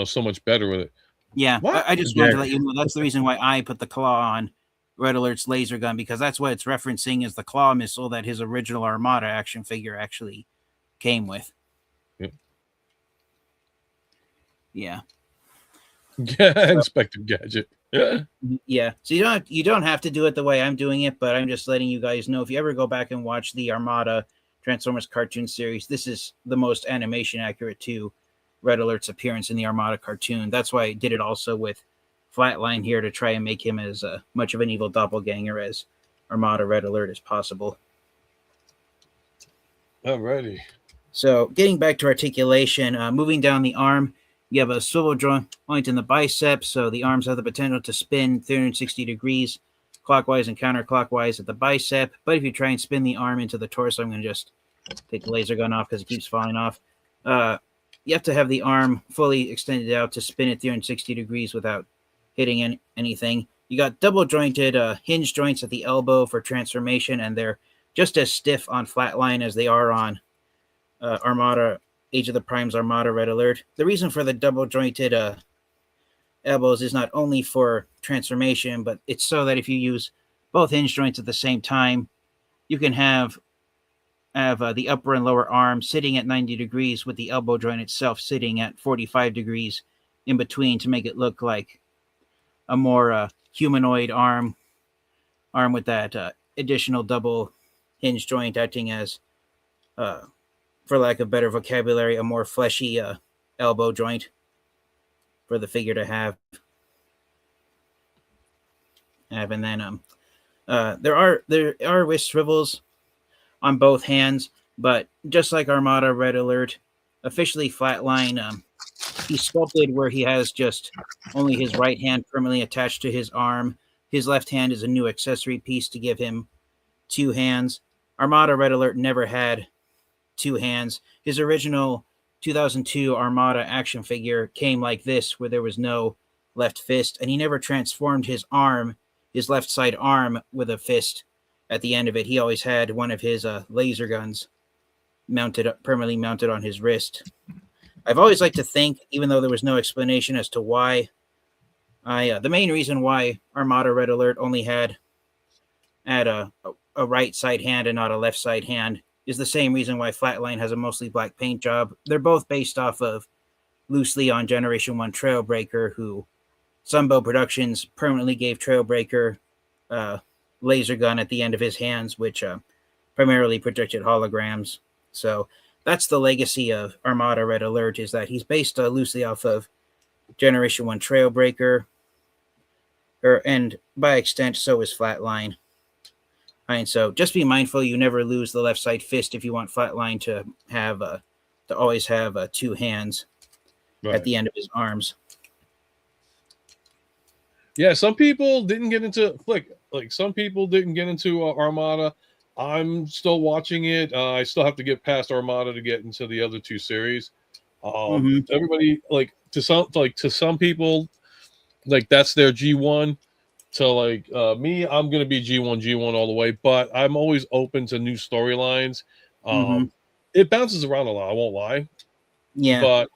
so much better with it. Yeah, I just wanted to let you know that's the reason why I put the claw on Red Alert's laser gun, because that's what it's referencing is the claw missile that his original Armada action figure actually came with. Yep. Yeah. Inspector Gadget. Yeah. So you don't have to do it the way I'm doing it, but I'm just letting you guys know, if you ever go back and watch the Armada Transformers cartoon series, this is the most animation accurate to Red Alert's appearance in the Armada cartoon. That's why I did it also with Flatline here, to try and make him as much of an evil doppelganger as Armada Red Alert as possible. Alrighty. So getting back to articulation, moving down the arm, you have a swivel joint in the bicep, so the arms have the potential to spin 360 degrees clockwise and counterclockwise at the bicep. But if you try and spin the arm into the torso, I'm going to just take the laser gun off because it keeps falling off. You have to have the arm fully extended out to spin it 360 degrees without hitting anything. You got double jointed hinge joints at the elbow for transformation, and they're just as stiff on Flatline as they are on Armada Age of the Prime's Armada Red Alert. The reason for the double jointed elbows is not only for transformation, but it's so that if you use both hinge joints at the same time, you can have the upper and lower arm sitting at 90 degrees with the elbow joint itself sitting at 45 degrees in between to make it look like a more humanoid arm with that additional double hinge joint acting as, for lack of better vocabulary, a more fleshy elbow joint for the figure to have. And then there are wrist swivels on both hands, but just like Armada Red Alert, officially Flatline, he's sculpted where he has just only his right hand permanently attached to his arm. His left hand is a new accessory piece to give him two hands. Armada Red Alert never had two hands. His original 2002 Armada action figure came like this, where there was no left fist, and he never transformed his arm, his left side arm, with a fist at the end of it. He always had one of his laser guns permanently mounted on his wrist. I've always liked to think, even though there was no explanation as to why, the main reason why Armada Red Alert only had a right side hand and not a left side hand is the same reason why Flatline has a mostly black paint job. They're both based off of loosely on Generation 1 Trailbreaker, who Sunbow Productions permanently gave Trailbreaker laser gun at the end of his hands, which primarily projected holograms. So that's the legacy of Armada Red Alert, is that he's based loosely off of Generation 1 Trailbreaker, and by extent, so is Flatline. And so just be mindful you never lose the left side fist if you want Flatline to have to always have two hands at the end of his arms. Yeah, some people didn't get into like some people didn't get into Armada. I'm still watching it. I still have to get past Armada to get into the other two series. Everybody to some people, like that's their G1. So like me, I'm gonna be G1 all the way. But I'm always open to new storylines. It bounces around a lot. I won't lie. Yeah, but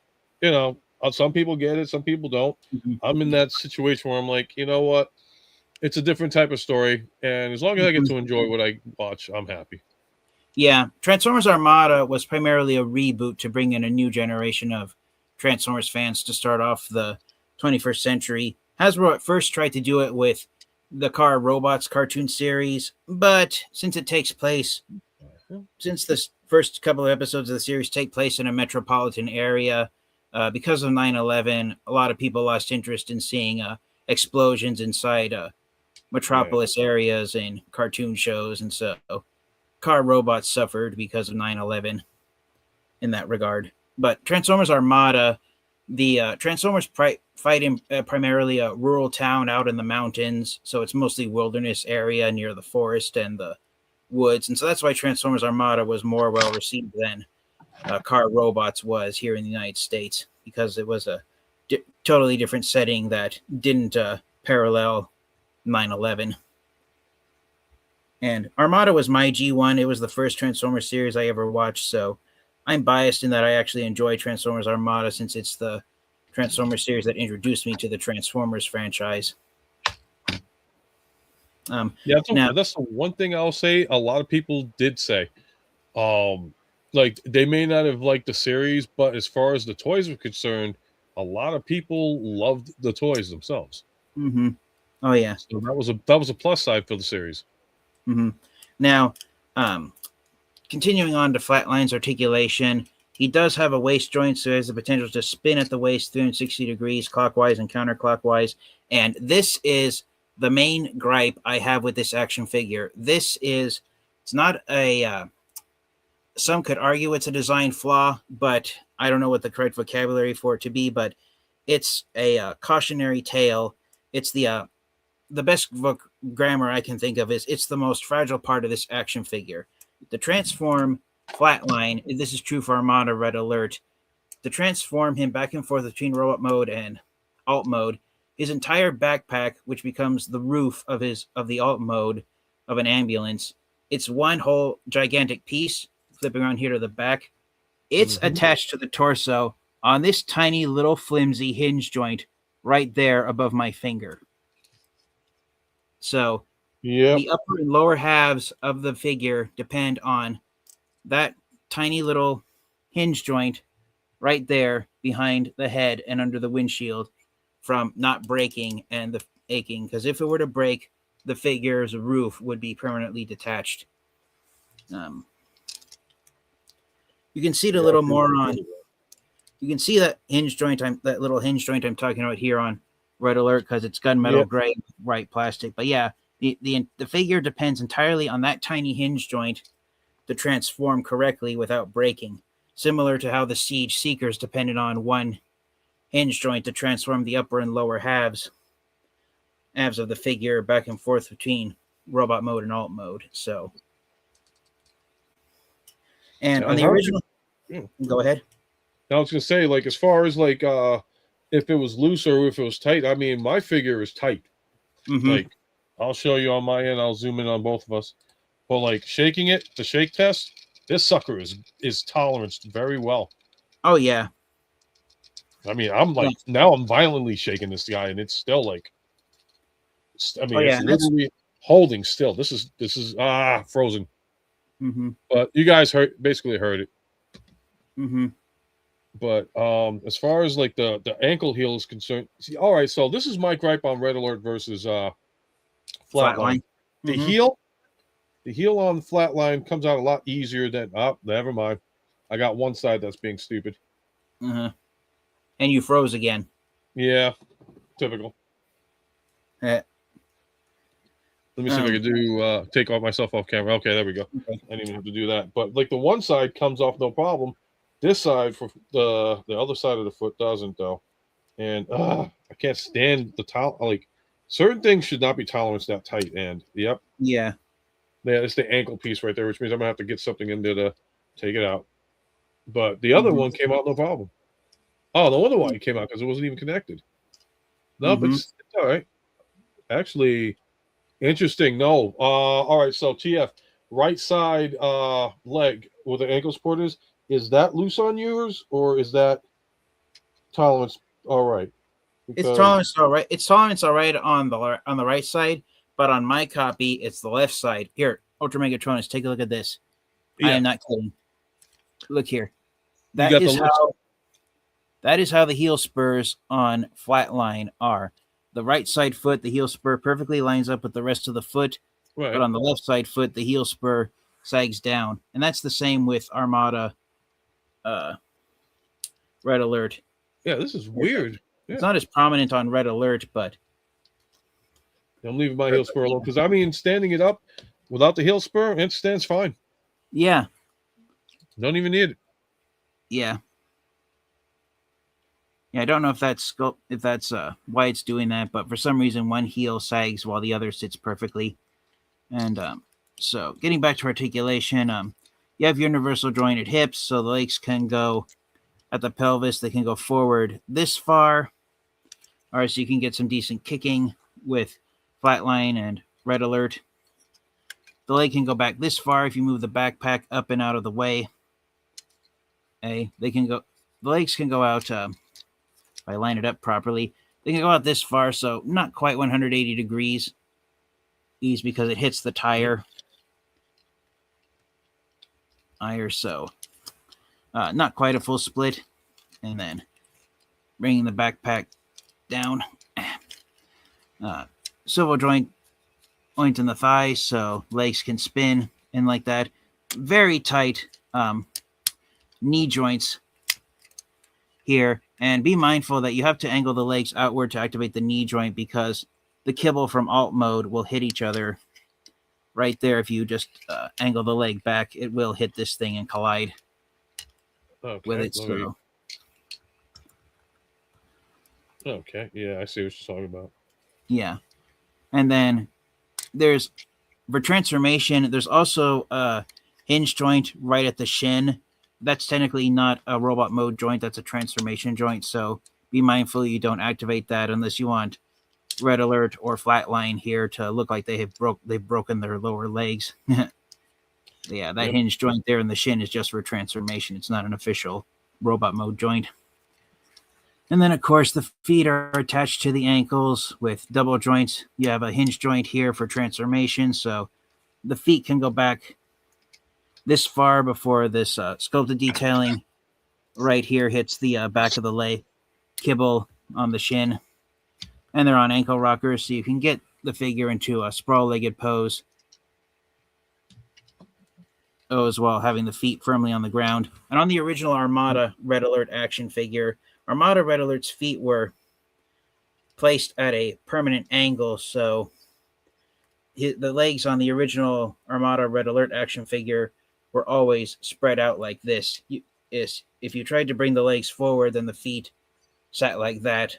some people get it, some people don't. I'm in that situation where I'm like, you know what? It's a different type of story, and as long as I get to enjoy what I watch, I'm happy. Yeah, Transformers Armada was primarily a reboot to bring in a new generation of Transformers fans to start off the 21st century. Hasbro at first tried to do it with the Car Robots cartoon series, but since the first couple of episodes of the series take place in a metropolitan area, because of 9/11, a lot of people lost interest in seeing explosions inside metropolis areas and cartoon shows, and so Car Robots suffered because of 9/11 in that regard. But Transformers Armada, the Transformers fight in primarily a rural town out in the mountains, so it's mostly wilderness area near the forest and the woods, and so that's why Transformers Armada was more well received than Car Robots was here in the United States, because it was a totally different setting that didn't parallel 9/11. And Armada was my G1. It was the first Transformers series I ever watched, so I'm biased in that I actually enjoy Transformers Armada, since it's the Transformers series that introduced me to the Transformers franchise. That's the one thing I'll say. A lot of people did say, like they may not have liked the series, but as far as the toys were concerned, a lot of people loved the toys themselves. Oh yeah, so that was a plus side for the series. Now, continuing on to Flatline's articulation, he does have a waist joint, so he has the potential to spin at the waist 360 degrees clockwise and counterclockwise. And this is the main gripe I have with this action figure. It's not a, some could argue it's a design flaw, but I don't know what the correct vocabulary for it to be, but it's a cautionary tale. It's the best grammar I can think of is it's the most fragile part of this action figure. The transform Flatline, this is true for Armada Red Alert, to transform him back and forth between robot mode and alt mode, his entire backpack, which becomes the roof of the alt mode of an ambulance, it's one whole gigantic piece. Flipping around here to the back, it's attached to the torso on this tiny little flimsy hinge joint right there above my finger. So the upper and lower halves of the figure depend on that tiny little hinge joint right there behind the head and under the windshield from not breaking and the aching. Because if it were to break, the figure's roof would be permanently detached. You can see it a little more on. You can see that hinge joint. That little hinge joint I'm talking about here on Red Alert because it's gunmetal gray, white plastic. But yeah, the figure depends entirely on that tiny hinge joint to transform correctly without breaking. Similar to how the Siege Seekers depended on one hinge joint to transform the upper and lower halves of the figure back and forth between robot mode and alt mode. So, and on the original, go ahead. I was gonna say, like, as far as like if it was loose or if it was tight, I mean, my figure is tight. Like, I'll show you on my end. I'll zoom in on both of us. But like shaking it, the shake test, this sucker is toleranced very well. Oh yeah. I mean, I'm like now I'm violently shaking this guy, and it's still like, I mean, it's literally holding still. This is frozen. But you guys basically heard it. But as far as like the ankle heel is concerned, see, all right. So this is my gripe on Red Alert versus Flatline. The heel on Flatline comes out a lot easier than never mind. I got one side that's being stupid. And you froze again. Yeah, typical. Let me see if I can do take off myself off camera. Okay, there we go. I didn't even have to do that. But like the one side comes off no problem. This side for the other side of the foot doesn't though. And I can't stand the like certain things should not be toleranced that tight. And yeah, it's the ankle piece right there, which means I'm gonna have to get something in there to take it out. But the other one came out no problem. Oh, no wonder why it came out, because it wasn't even connected. No, but it's all right. Actually, interesting. No. All right. So TF, right side leg where the ankle support is that loose on yours, or is that tolerance all right? Because it's tolerance all right. It's tolerance all right on the right side, but on my copy, it's the left side. Here, UltraMegatronus, take a look at this. I am not kidding. Look here. That is how the heel spurs on Flatline are. The right side foot, the heel spur perfectly lines up with the rest of the foot, but on the left side foot, the heel spur sags down. And that's the same with Armada Red Alert. Yeah, this is weird. It's not as prominent on Red Alert, but I'm leaving my heel spur alone because I mean, standing it up without the heel spur, it stands fine. Yeah. Don't even need it. Yeah. Yeah, I don't know if that's why it's doing that, but for some reason one heel sags while the other sits perfectly. And so getting back to articulation, you have your universal jointed hips, so the legs can go at the pelvis, they can go forward this far, or so you can get some decent kicking with Flatline and Red Alert. The leg can go back this far if you move the backpack up and out of the way. The legs can go out, if I line it up properly, they can go out this far, so not quite 180 degrees because it hits the tire. So not quite a full split. And then bringing the backpack down. Swivel joint in the thigh, so legs can spin in like that. Very tight knee joints here, and be mindful that you have to angle the legs outward to activate the knee joint because the kibble from alt mode will hit each other right there. If you just angle the leg back, it will hit this thing and collide with it. So. Okay, yeah, I see what you're talking about. Yeah, and then for transformation, there's also a hinge joint right at the shin. That's technically not a robot mode joint. That's a transformation joint. So be mindful you don't activate that unless you want Red Alert or Flatline here to look like they've broken their lower legs. Yeah, that hinge joint there in the shin is just for transformation. It's not an official robot mode joint. And then, of course, the feet are attached to the ankles with double joints. You have a hinge joint here for transformation. So the feet can go back this far before this sculpted detailing right here hits the back of the leg, kibble on the shin, and they're on ankle rockers, so you can get the figure into a sprawl-legged pose. Oh, as well, having the feet firmly on the ground. And on the original Armada Red Alert action figure, Armada Red Alert's feet were placed at a permanent angle, so the legs on the original Armada Red Alert action figure were always spread out like this. If you tried to bring the legs forward, then the feet sat like that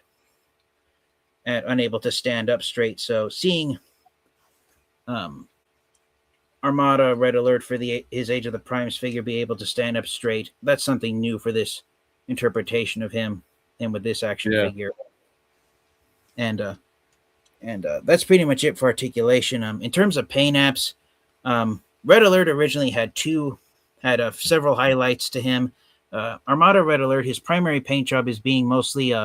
and unable to stand up straight. So seeing Armada Red Alert for his Age of the Primes figure be able to stand up straight, that's something new for this interpretation of him and with this action figure. And that's pretty much it for articulation. In terms of paint apps, Red Alert originally had several highlights to him. Armada Red Alert, his primary paint job is being mostly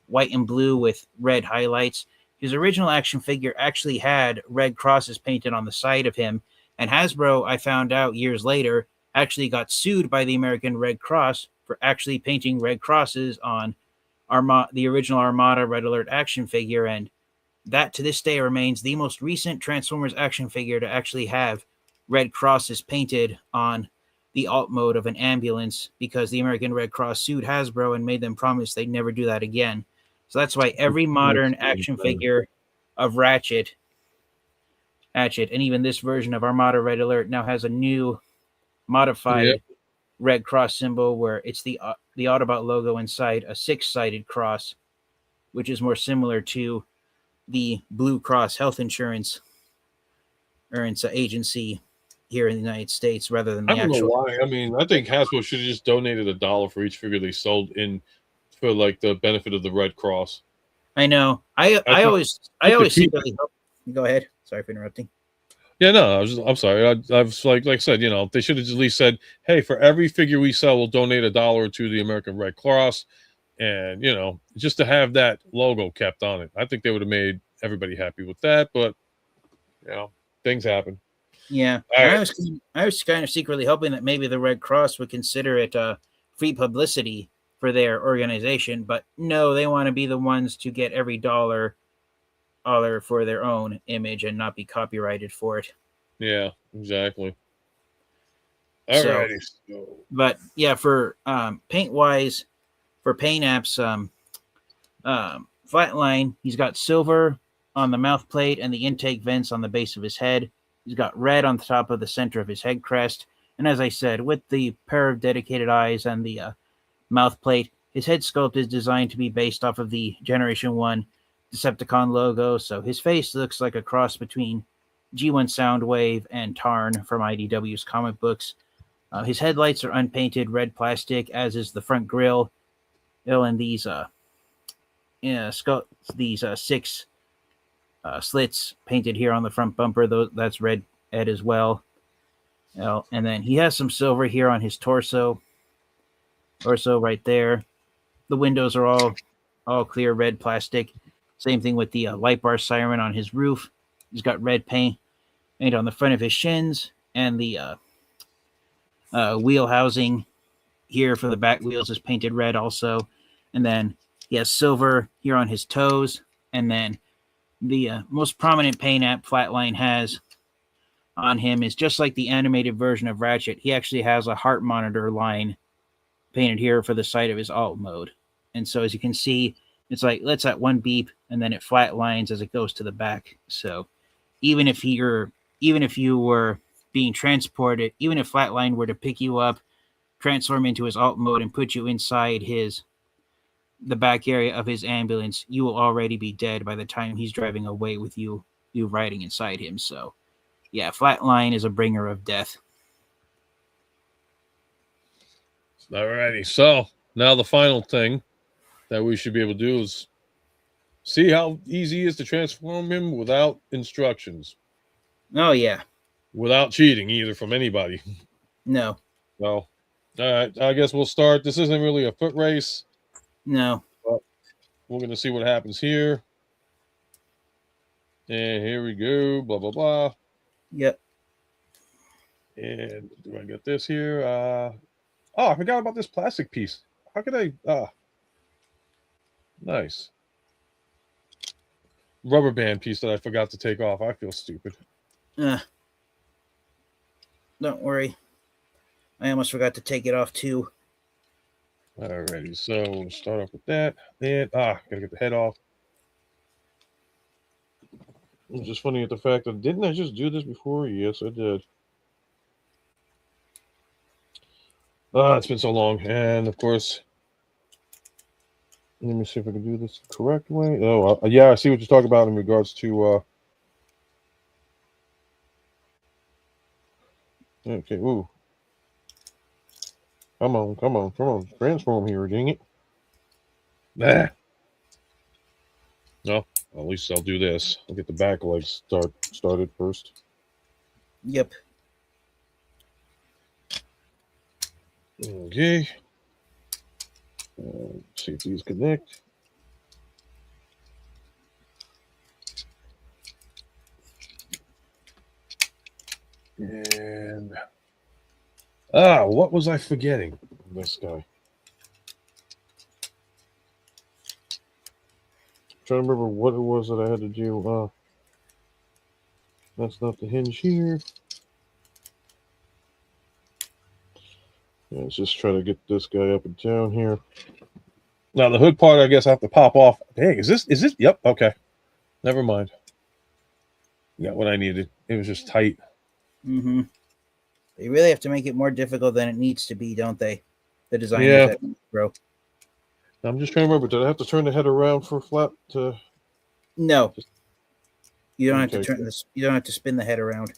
white and blue with red highlights. His original action figure actually had red crosses painted on the side of him, and Hasbro, I found out years later, actually got sued by the American Red Cross for actually painting red crosses on the original Armada Red Alert action figure, and that to this day remains the most recent Transformers action figure to actually have red crosses painted on the alt mode of an ambulance, because the American Red Cross sued Hasbro and made them promise they'd never do that again. So that's why every modern action figure of Ratchet, and even this version of Armada Red Alert now has a new modified Red Cross symbol where it's the Autobot logo inside a 6-sided cross, which is more similar to the Blue Cross Health Insurance agency here in the United States rather than the actual. I don't know why. I mean, I think Hasbro should have just donated $1 for each figure they sold in for like the benefit of the Red Cross. I know. I always secretly hope. Go ahead. Sorry for interrupting. Yeah, no, I'm sorry. I was like I said, they should have at least said, hey, for every figure we sell, we'll donate $1 to the American Red Cross. And, just to have that logo kept on it. I think they would have made everybody happy with that, but, things happen. Yeah. Right. I was kind of secretly hoping that maybe the Red Cross would consider it free publicity for their organization, but no, they want to be the ones to get every dollar for their own image and not be copyrighted for it. Yeah, exactly. All right. But yeah, for paint wise, for paint apps, Flatline, he's got silver on the mouth plate and the intake vents on the base of his head. He's got red on the top of the center of his head crest. And as I said, with the pair of dedicated eyes and the mouth plate, his head sculpt is designed to be based off of the Generation 1 Decepticon logo. So his face looks like a cross between G1 Soundwave and Tarn from IDW's comic books. His headlights are unpainted red plastic, as is the front grille. And these 6 slits painted here on the front bumper. That's red Ed as well. And then he has some silver here on his torso right there. The windows are all clear red plastic. Same thing with the light bar siren on his roof. He's got red paint on the front of his shins, and the wheel housing here for the back wheels is painted red also. And then he has silver here on his toes. And then the most prominent paint app Flatline has on him is just like the animated version of Ratchet. He actually has a heart monitor line painted here for the side of his alt mode. And so as you can see, it's like lets that one beep and then it flatlines as it goes to the back. So even if you were being transported, even if Flatline were to pick you up, transform into his alt mode and put you inside the back area of his ambulance, you will already be dead by the time he's driving away with you riding inside him. So yeah, Flatline is a bringer of death. Alrighty, so now the final thing that we should be able to do is see how easy it is to transform him without instructions. Oh yeah. Without cheating either from anybody. No. Well, all right, I guess we'll start. This isn't really a foot race. No. But we're going to see what happens here. And here we go. Blah, blah, blah. Yep. And do I get this here? Oh, I forgot about this plastic piece. How could I? Nice rubber band piece that I forgot to take off. I feel stupid. Don't worry. I almost forgot to take it off too. Alrighty, so we'll start off with that. And gotta get the head off. It's just funny at the fact that didn't I just do this before? Yes, I did. It's been so long, and of course, let me see if I can do this the correct way. Oh, yeah, I see what you're talking about in regards to. Okay, ooh. Come on. Transform here, dang it. Nah. No, at least I'll do this. I'll get the back legs started first. Yep. Okay. See if these connect. And what was I forgetting? This guy. Trying to remember what it was that I had to do. That's not the hinge here. Yeah, let's just try to get this guy up and down here. Now the hood part, I guess I have to pop off. Dang, is this? Yep. Okay. Never mind. Got what I needed. It was just tight. Mm-hmm. They really have to make it more difficult than it needs to be, don't they? The designers, Yeah. bro. I'm just trying to remember. Did I have to turn the head around for flat to? No. You don't have to turn this. You don't have to spin the head around.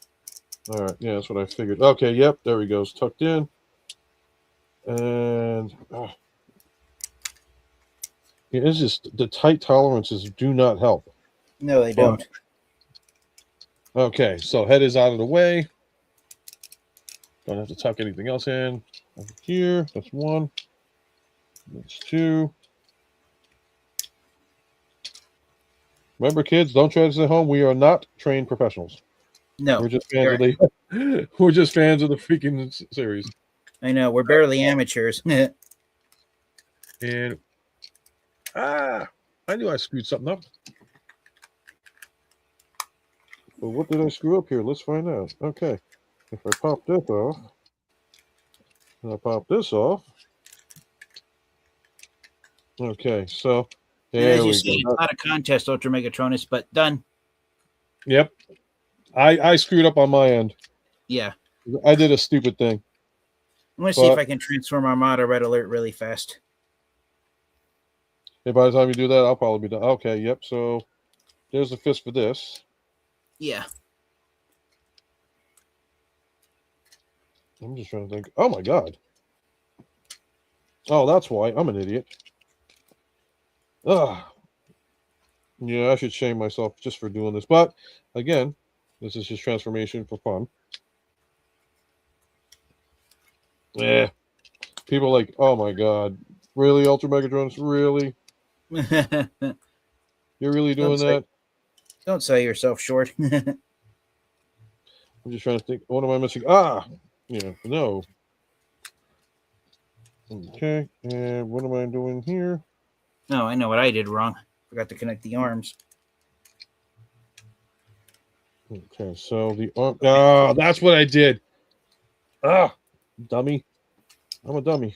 All right. Yeah, that's what I figured. Okay. Yep. There he goes. Tucked in. And it's just the tight tolerances do not help. No, they don't. Okay. So head is out of the way. Don't have to tuck anything else in. Over here. That's one. That's two. Remember, kids, don't try this at home. We are not trained professionals. No, we're just fans of the. We're just fans of the freaking series. I know we're barely amateurs. And I knew I screwed something up. But what did I screw up here? Let's find out. Okay, if I pop this off, and I pop this off. Okay, so there we go. It's not a contest, UltraMegatronus, but done. Yep, I screwed up on my end. Yeah, I did a stupid thing. I'm gonna see if I can transform Armada Red Alert really fast. Hey, by the time you do that, I'll probably be done. Okay, yep. So there's the fist for this. Yeah. I'm just trying to think. Oh my god. Oh, that's why I'm an idiot. Yeah, I should shame myself just for doing this. But again, this is just transformation for fun. Yeah. People are like, oh my god, really, UltraMegatronus? Really? You're really doing that? Don't sell yourself short. I'm just trying to think. What am I missing? Yeah, no. Okay, and what am I doing here? No, I know what I did wrong. Forgot to connect the arms. Okay, so the arm. That's what I did. Dummy. I'm a dummy.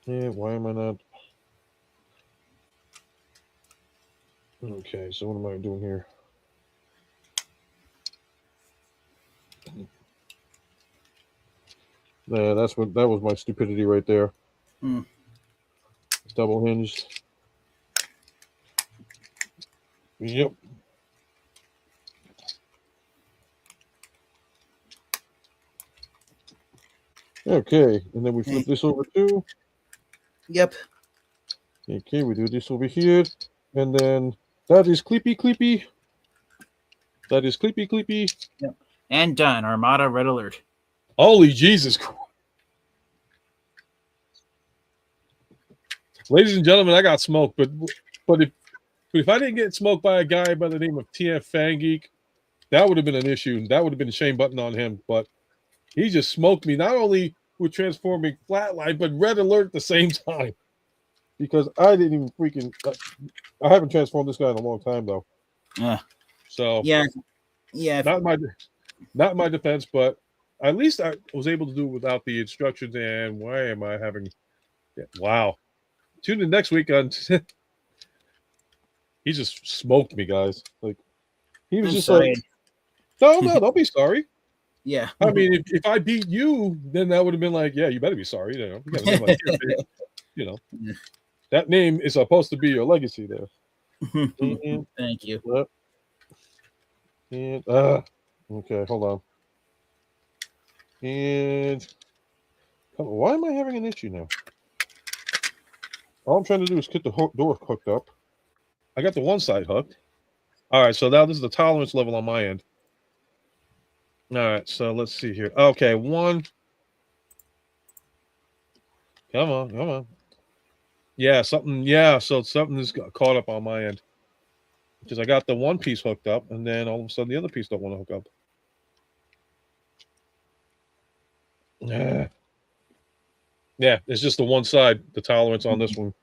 Yeah, why am I not? Okay, so what am I doing here? Yeah, that was my stupidity right there. Double hinged. Yep. Okay, and then we flip this over too. Yep. Okay, we do this over here, and then that is Cleepy. That is Cleepy. Yep. And done. Armada Red Alert. Holy Jesus Christ. Ladies and gentlemen, I got smoked, but if I didn't get smoked by a guy by the name of TFFangeek, that would have been an issue. That would have been a shame button on him. But he just smoked me, not only with transforming Flatline, but Red Alert at the same time. Because I didn't even freaking. I haven't transformed this guy in a long time, though. Yeah. So Yeah. Not my defense, but at least I was able to do it without the instructions. And why am I having? Yeah, wow. Tune in next week on. He just smoked me, guys. Like he was just like, no, don't be sorry. Yeah. I mean, if I beat you, then that would have been like, yeah, you better be sorry. You got a name like that name is supposed to be your legacy there. Thank you. And okay, hold on. And why am I having an issue now? All I'm trying to do is get the door hooked up. I got the one side hooked. All right, so now this is the tolerance level on my end. All right, so let's see here. Okay, one. Come on. Yeah, something. Yeah, so something is caught up on my end. Because I got the one piece hooked up, and then all of a sudden the other piece don't want to hook up. Yeah, it's just the one side, the tolerance on this one.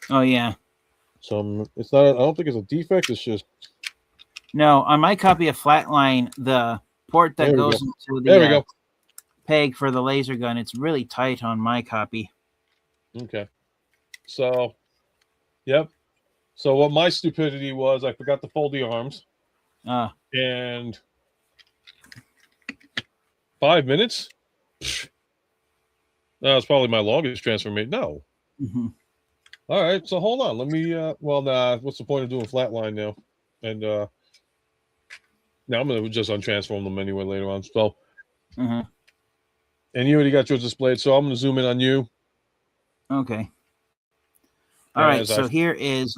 Oh, yeah. So it's not. I don't think it's a defect. It's just. No, on my copy of Flatline, the port that goes into the peg for the laser gun, it's really tight on my copy. Okay. So, yep. So what my stupidity was, I forgot to fold the arms. And 5 minutes? That was probably my longest transformation. No. All right. So hold on. Let me. What's the point of doing Flatline now? And now I'm gonna just untransform them anyway later on. So. And you already got yours displayed, so I'm gonna zoom in on you. Okay. All right. So here is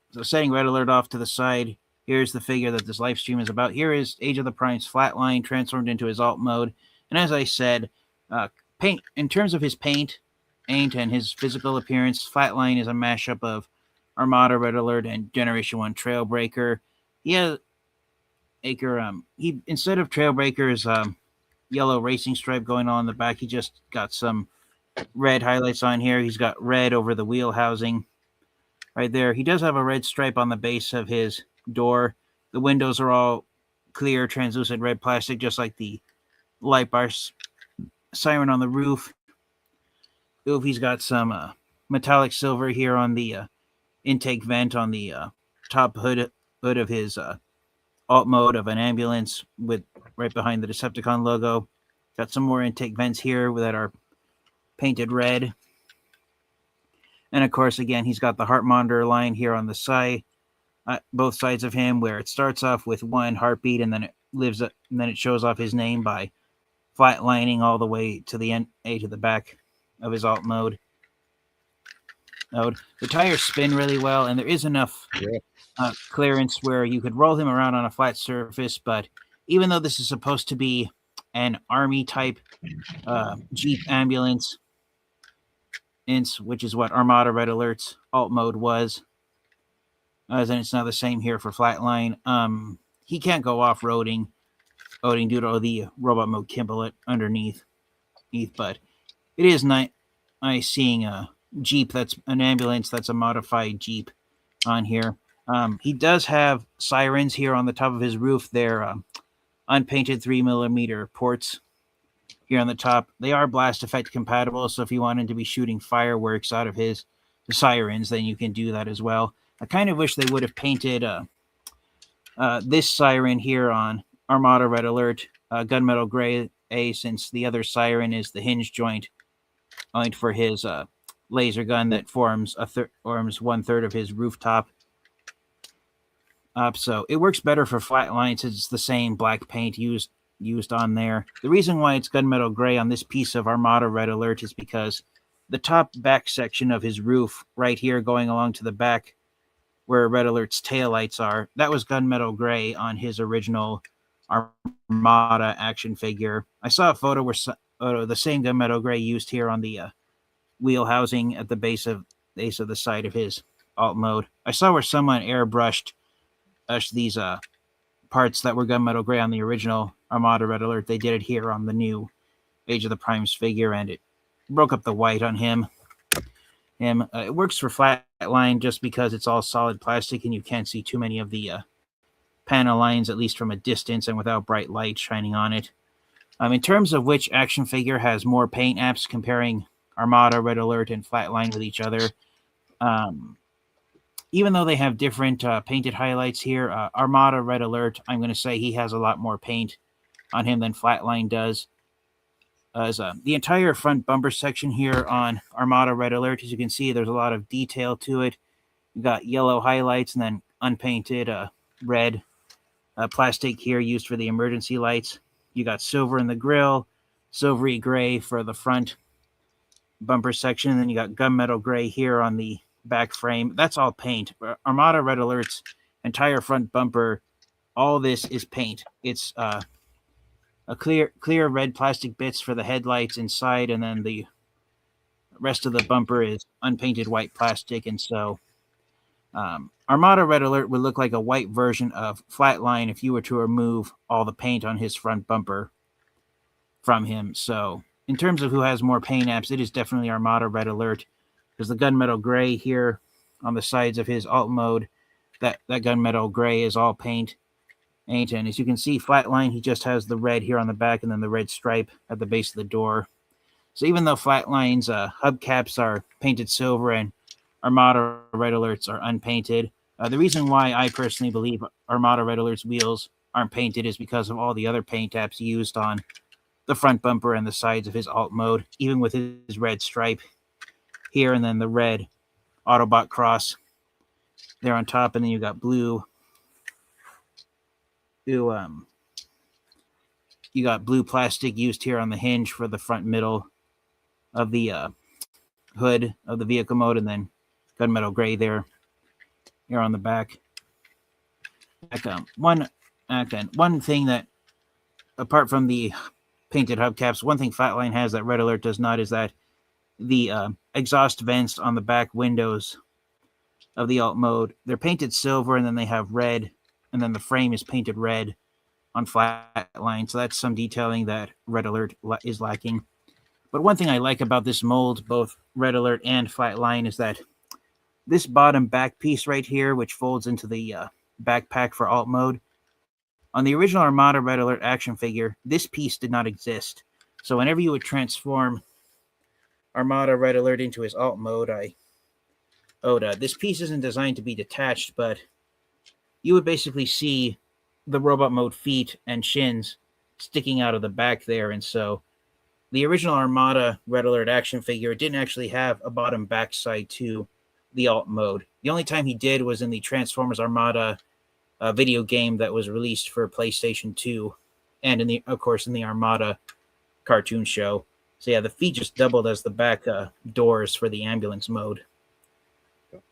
so setting Red Alert off to the side. Here's the figure that this live stream is about. Here is Age of the Primes Flatline transformed into his alt mode. And as I said, paint in terms of his paint and his physical appearance, Flatline is a mashup of Armada, Red Alert, and Generation 1 Trailbreaker. He instead of Trailbreaker's yellow racing stripe going on the back, he just got some red highlights on here. He's got red over the wheel housing right there. He does have a red stripe on the base of his door. The windows are all clear, translucent red plastic, just like the light bar siren on the roof. Oof, he's got some metallic silver here on the intake vent on the top hood of his alt mode of an ambulance with right behind the Decepticon logo. Got some more intake vents here that are painted red. And of course, again, he's got the heart monitor line here on the side, both sides of him, where it starts off with one heartbeat and then it lives up, and then it shows off his name by flatlining all the way to the end, to the back of his alt mode. The tires spin really well, and there is enough clearance where you could roll him around on a flat surface. But even though this is supposed to be an army type Jeep ambulance, which is what Armada Red Alert's alt mode was, then it's not the same here for Flatline. He can't go off-roading due to the robot mode Kimble underneath. But it is nice seeing a Jeep that's an ambulance that's a modified Jeep on here. He does have sirens here on the top of his roof. They're unpainted 3mm ports here on the top. They are blast effect compatible, so if you wanted to be shooting fireworks out of the sirens, then you can do that as well. I kind of wish they would have painted this siren here on Armada Red Alert gunmetal gray, since the other siren is the hinge joint for his laser gun that forms forms 1/3 of his rooftop. So it works better for Flatline since it's the same black paint used on there. The reason why it's gunmetal gray on this piece of Armada Red Alert is because the top back section of his roof right here going along to the back where Red Alert's taillights are, that was gunmetal gray on his original Armada action figure. I saw a photo where the same gunmetal gray used here on the wheel housing at the base of the side of his alt mode. I saw where someone airbrushed these parts that were gunmetal gray on the original Armada Red Alert. They did it here on the new Age of the Primes figure, and it broke up the white on him. It works for Flatline just because it's all solid plastic and you can't see too many of the panel lines, at least from a distance and without bright light shining on it. In terms of which action figure has more paint apps, comparing Armada Red Alert and Flatline with each other, even though they have different painted highlights here, Armada Red Alert, I'm going to say he has a lot more paint on him than Flatline does. The entire front bumper section here on Armada Red Alert, as you can see, there's a lot of detail to it. You got yellow highlights and then unpainted red plastic here used for the emergency lights. You got silver in the grill, silvery gray for the front bumper section, and then you got gunmetal gray here on the back frame. That's all paint. Armada Red Alert's entire front bumper, all this is paint. It's a clear red plastic bits for the headlights inside, and then the rest of the bumper is unpainted white plastic. And so Armada Red Alert would look like a white version of Flatline if you were to remove all the paint on his front bumper from him. So in terms of who has more paint apps, it is definitely Armada Red Alert, because the gunmetal gray here on the sides of his alt mode, that gunmetal gray is all paint. And as you can see, Flatline, he just has the red here on the back and then the red stripe at the base of the door. So even though Flatline's hubcaps are painted silver and Armada Red Alerts are unpainted, the reason why I personally believe Armada Red Alert's wheels aren't painted is because of all the other paint apps used on the front bumper and the sides of his alt mode, even with his red stripe here and then the red Autobot cross there on top, and then you got blue. You got blue plastic used here on the hinge for the front middle of the hood of the vehicle mode, and then gunmetal gray there here on the back. One thing that, apart from the painted hubcaps, one thing Flatline has that Red Alert does not is that the exhaust vents on the back windows of the alt mode, they're painted silver, and then they have red, and then the frame is painted red on Flatline. So that's some detailing that Red Alert is lacking. But one thing I like about this mold, both Red Alert and Flatline, is that this bottom back piece right here, which folds into the backpack for alt mode, on the original Armada Red Alert action figure, this piece did not exist. So whenever you would transform Armada Red Alert into his alt mode, this piece isn't designed to be detached, but you would basically see the robot mode feet and shins sticking out of the back there. And so the original Armada Red Alert action figure didn't actually have a bottom backside to the alt mode. The only time he did was in the Transformers Armada video game that was released for PlayStation 2, and in the Armada cartoon show. So yeah, the feet just doubled as the back doors for the ambulance mode.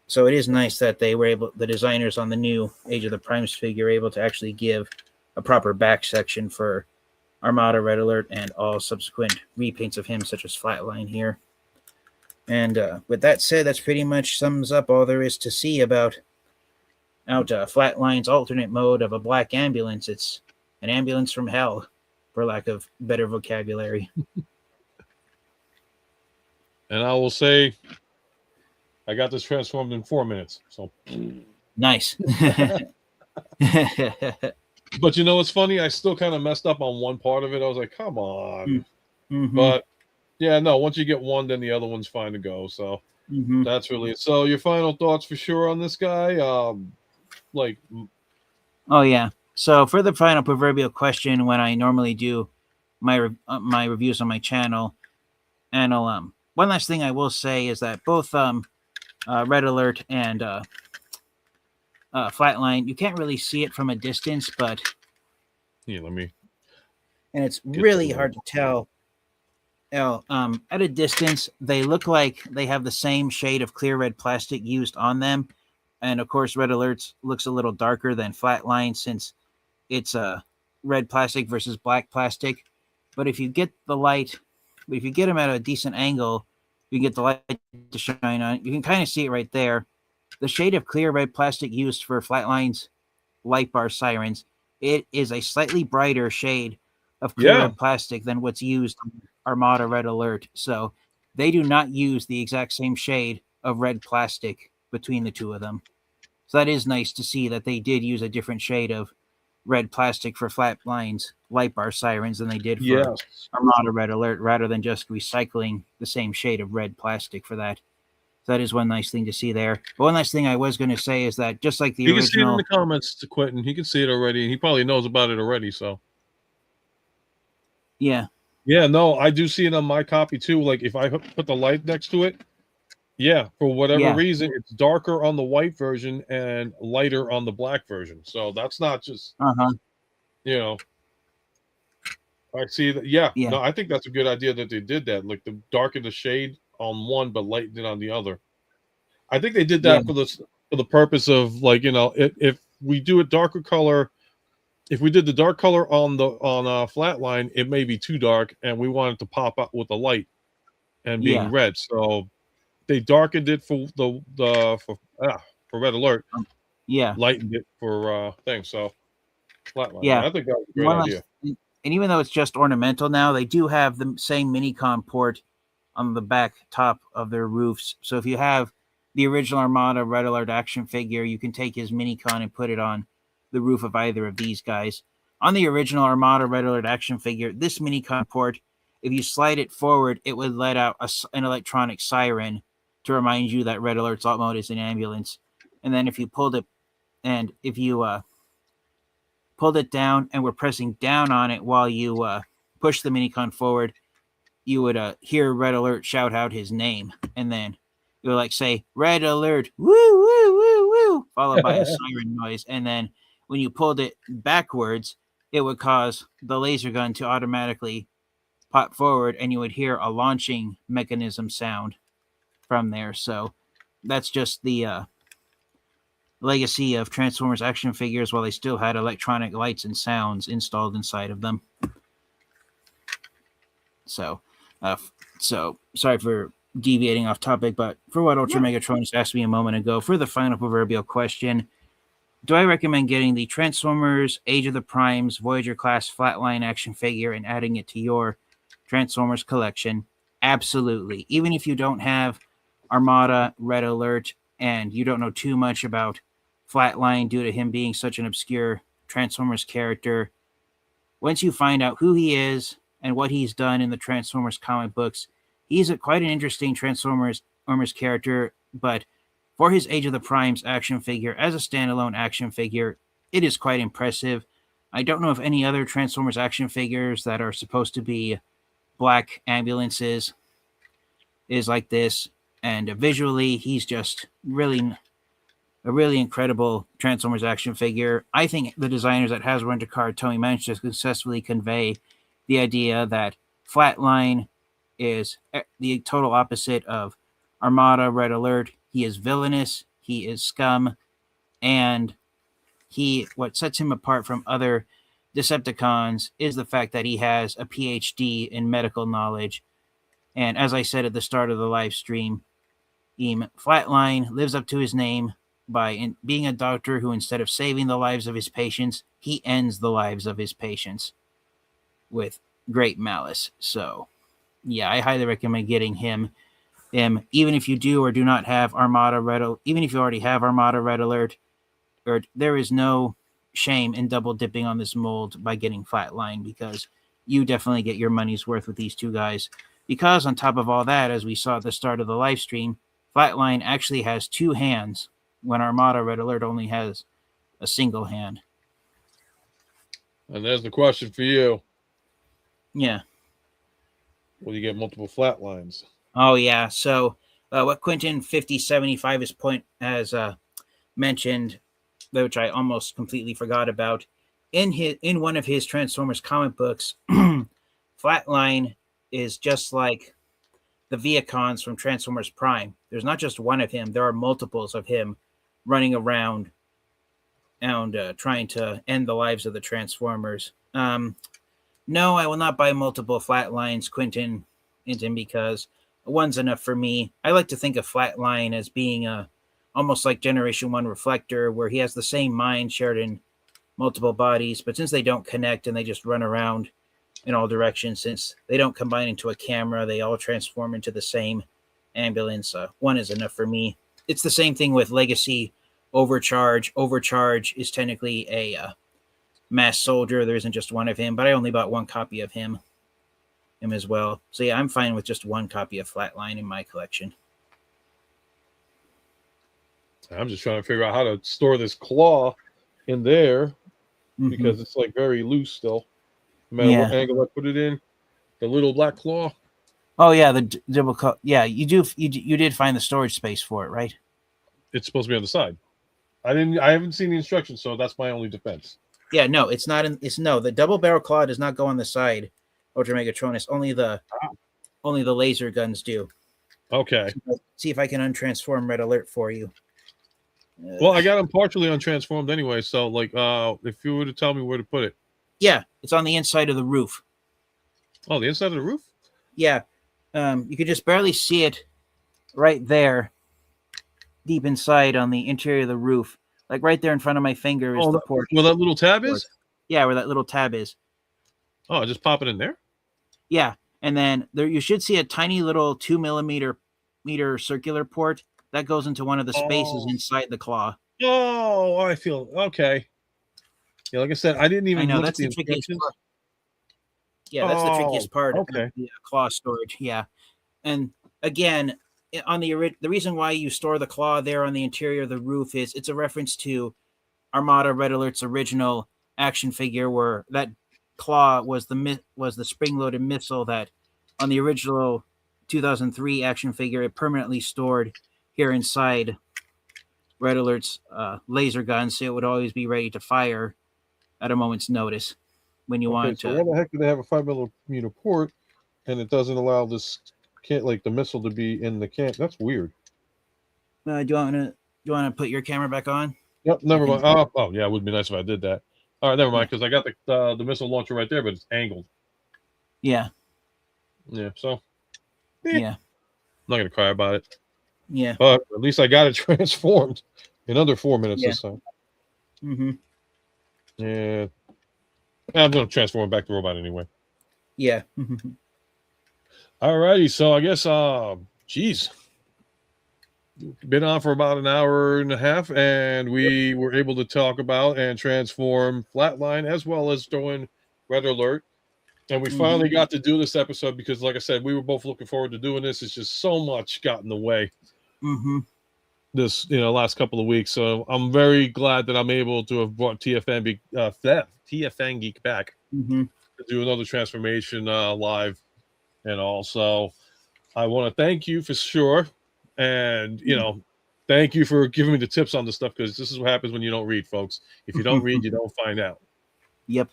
So it is nice that the designers on the new Age of the Primes figure, able to actually give a proper back section for Armada Red Alert and all subsequent repaints of him, such as Flatline here. And with that said, that's pretty much sums up all there is to see about Flatline's alternate mode of a black ambulance. It's an ambulance from hell, for lack of better vocabulary. And I will say, I got this transformed in 4 minutes. So nice. But you know what's funny? I still kind of messed up on one part of it. I was like, come on. Mm-hmm. But yeah, no, once you get one, then the other one's fine to go. So that's really it. So your final thoughts for sure on this guy? Oh yeah. So for the final proverbial question, when I normally do my reviews on my channel, and one last thing I will say is that both Red Alert and Flatline, you can't really see it from a distance, but and it's really hard to tell. At a distance, they look like they have the same shade of clear red plastic used on them, and of course, Red Alert looks a little darker than Flatline since it's red plastic versus black plastic. But if you get them at a decent angle, you get the light to shine on it. You can kind of see it right there. The shade of clear red plastic used for Flatline's light bar sirens it is a slightly brighter shade of clear Yeah. red plastic than what's used on Armada Red Alert. So they do not use the exact same shade of red plastic between the two of them. So that is nice to see that they did use a different shade of red plastic for Flatline's light bar sirens than they did for Yes. Armada Red Alert, rather than just recycling the same shade of red plastic for that. So that is one nice thing to see there. But one nice thing I was going to say is that just like the He can see it in original, the comments to Quentin. He can see it already, and he probably knows about it already. So yeah, yeah, no, I do see it on my copy too. Like if I put the light next to it, yeah, for whatever yeah, reason, it's darker on the white version and lighter on the black version. So that's not just, uh-huh, you know, I see that. Yeah, yeah, no, I think that's a good idea that they did that. Like the darken the shade on one, but lighten it on the other. I think they did yeah, that for the purpose of like, you know, if we do a darker color, if we did the dark color on Flatline, it may be too dark, and we want it to pop out with the light and being yeah, red. So they darkened it for Red Alert, yeah, lightened it for things. So Flatline, yeah. yeah, I think that was a great One idea. last, and even though it's just ornamental now, they do have the same Minicon port on the back top of their roofs. So if you have the original Armada Red Alert action figure, you can take his Minicon and put it on the roof of either of these guys. On the original Armada Red Alert action figure, this Minicon port, if you slide it forward, it would let out an electronic siren to remind you that Red Alert's alt mode is an ambulance. And then if you pulled it, and if you pulled it down and were pressing down on it while you push the Minicon forward, you would hear Red Alert shout out his name, and then you would like say Red Alert, woo woo woo woo, followed by a siren noise, and then when you pulled it backwards, it would cause the laser gun to automatically pop forward, and you would hear a launching mechanism sound from there. So that's just the legacy of Transformers action figures while they still had electronic lights and sounds installed inside of them. So, so sorry for deviating off topic, but for what Ultra Megatronus asked me a moment ago, for the final proverbial question, do I recommend getting the Transformers Age of the Primes Voyager class Flatline action figure and adding it to your Transformers collection? Absolutely. Even if you don't have Armada Red Alert and you don't know too much about Flatline due to him being such an obscure Transformers character, once you find out who he is and what he's done in the Transformers comic books, he's quite an interesting Transformers character. But for his Age of the Primes action figure, as a standalone action figure, it is quite impressive. I don't know if any other Transformers action figures that are supposed to be black ambulances is like this. And visually, he's just really a really incredible Transformers action figure. I think the designers at Hasbro and Takara Tomy managed to successfully convey the idea that Flatline is the total opposite of Armada Red Alert. He is villainous, he is scum, and what sets him apart from other Decepticons is the fact that he has a PhD in medical knowledge. And as I said at the start of the live stream, Flatline lives up to his name by being a doctor who, instead of saving the lives of his patients, he ends the lives of his patients with great malice. So, yeah, I highly recommend getting him. Even if you do or do not have Armada Red Alert, even if you already have Armada Red Alert, there is no shame in double dipping on this mold by getting Flatline, because you definitely get your money's worth with these two guys. Because on top of all that, as we saw at the start of the live stream, Flatline actually has two hands when Armada Red Alert only has a single hand. And there's the question for you. Yeah. Will you get multiple Flatlines? Oh, yeah. So what Quentin 5075 has mentioned, which I almost completely forgot about, in one of his Transformers comic books, Flatline is just like the Viacons from Transformers Prime. There's not just one of him, there are multiples of him running around and trying to end the lives of the Transformers. No, I will not buy multiple Flatlines, Quentin, because one's enough for me. I like to think of Flatline as being almost like Generation 1 Reflector, where he has the same mind shared in multiple bodies, but since they don't connect and they just run around in all directions, since they don't combine into a camera, they all transform into the same ambulance. One is enough for me. It's the same thing with Legacy Overcharge. Overcharge is technically a mass soldier. There isn't just one of him, but I only bought one copy of him as well. So yeah, I'm fine with just one copy of Flatline in my collection. I'm just trying to figure out how to store this claw in there because it's like very loose still. No matter what angle I put it in, the little black claw. Oh yeah, the double claw. Yeah, you did find the storage space for it, right? It's supposed to be on the side. I haven't seen the instructions, so that's my only defense. Yeah, no, it's not in. It's no, the double barrel claw does not go on the side. UltraMegatronus, only the laser guns do. Okay. See if I can untransform Red Alert for you. Well, I got them partially untransformed anyway, so like, if you were to tell me where to put it. Yeah, it's on the inside of the roof. Oh, the inside of the roof? Yeah, you could just barely see it right there, deep inside on the interior of the roof. Like right there in front of my finger is the port. Where that little tab is? Yeah, where that little tab is. Oh, just pop it in there? Yeah, and then there you should see a tiny little 2 millimeter circular port that goes into one of the spaces inside the claw. Oh, I feel okay. Yeah, like I said, I didn't even. I know that's the trickiest part. Yeah, that's the trickiest part of the claw storage. Yeah, and again, on the reason why you store the claw there on the interior of the roof is it's a reference to Armada Red Alert's original action figure, where that claw was the spring-loaded missile that on the original 2003 action figure it permanently stored here inside Red Alert's laser gun, so it would always be ready to fire at a moment's notice when you want to. Why the heck do they have a 5 millimeter port and it doesn't allow this the missile to be in the can? That's weird. Do you want to put your camera back on? Yep, never mind. Oh yeah, it would be nice if I did that. All right, never mind, because I got the missile launcher right there, but it's angled. Yeah. Yeah. So. Yeah. I'm not gonna cry about it. Yeah. But at least I got it transformed in under 4 minutes this time. Mm-hmm. Yeah. I'm gonna transform back to robot anyway. Yeah. All righty. So I guess geez. Been on for about an hour and a half, and we were able to talk about and transform Flatline as well as throwing Red Alert. And we finally got to do this episode because, like I said, we were both looking forward to doing this. It's just so much got in the way this last couple of weeks. So I'm very glad that I'm able to have brought TFFangeek back to do another transformation live and all. So I want to thank you for sure. And, thank you for giving me the tips on this stuff, because this is what happens when you don't read, folks. If you don't read, you don't find out. Yep.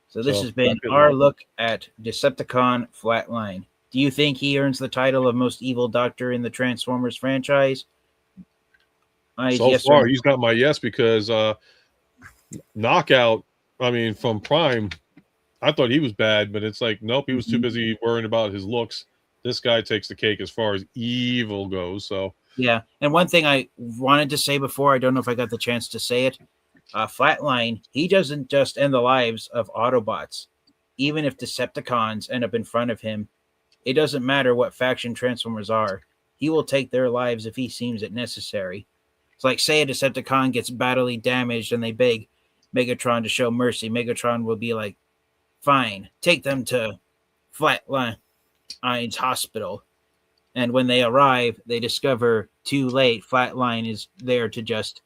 So this has been our look at Decepticon Flatline. Do you think he earns the title of most evil doctor in the Transformers franchise? So far, he's got my yes, because Knockout, from Prime, I thought he was bad, but it's like, nope, he was too busy worrying about his looks. This guy takes the cake as far as evil goes. So yeah, and one thing I wanted to say before, I don't know if I got the chance to say it. Flatline, he doesn't just end the lives of Autobots. Even if Decepticons end up in front of him, it doesn't matter what faction Transformers are. He will take their lives if he seems it necessary. It's like, say a Decepticon gets badly damaged and they beg Megatron to show mercy. Megatron will be like, fine, take them to Flatline's hospital. And when they arrive, they discover too late Flatline is there to just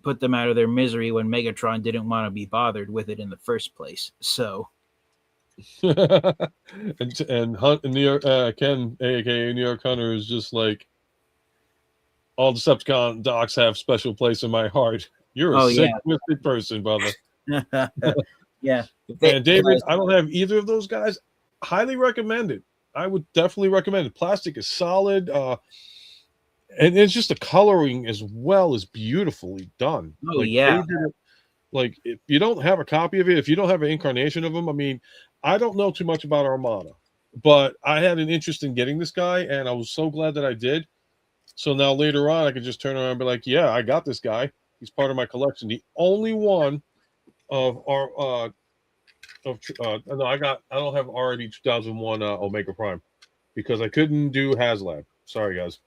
put them out of their misery when Megatron didn't want to be bothered with it in the first place. So and Hunt in New York, Ken, aka New York Hunter, is just like, all Decepticon docs have special place in my heart. You're a sick, twisted person, brother. Yeah. And David, I don't have either of those guys. Highly recommended. I would definitely recommend it. Plastic is solid. And it's just the coloring as well is beautifully done. Oh, yeah. Like, if you don't have a copy of it, if you don't have an incarnation of them, I don't know too much about Armada, but I had an interest in getting this guy, and I was so glad that I did. So now later on, I could just turn around and be like, yeah, I got this guy. He's part of my collection. The only one of our no, I don't have already 2001 Omega Prime because I couldn't do HasLab. Sorry, guys.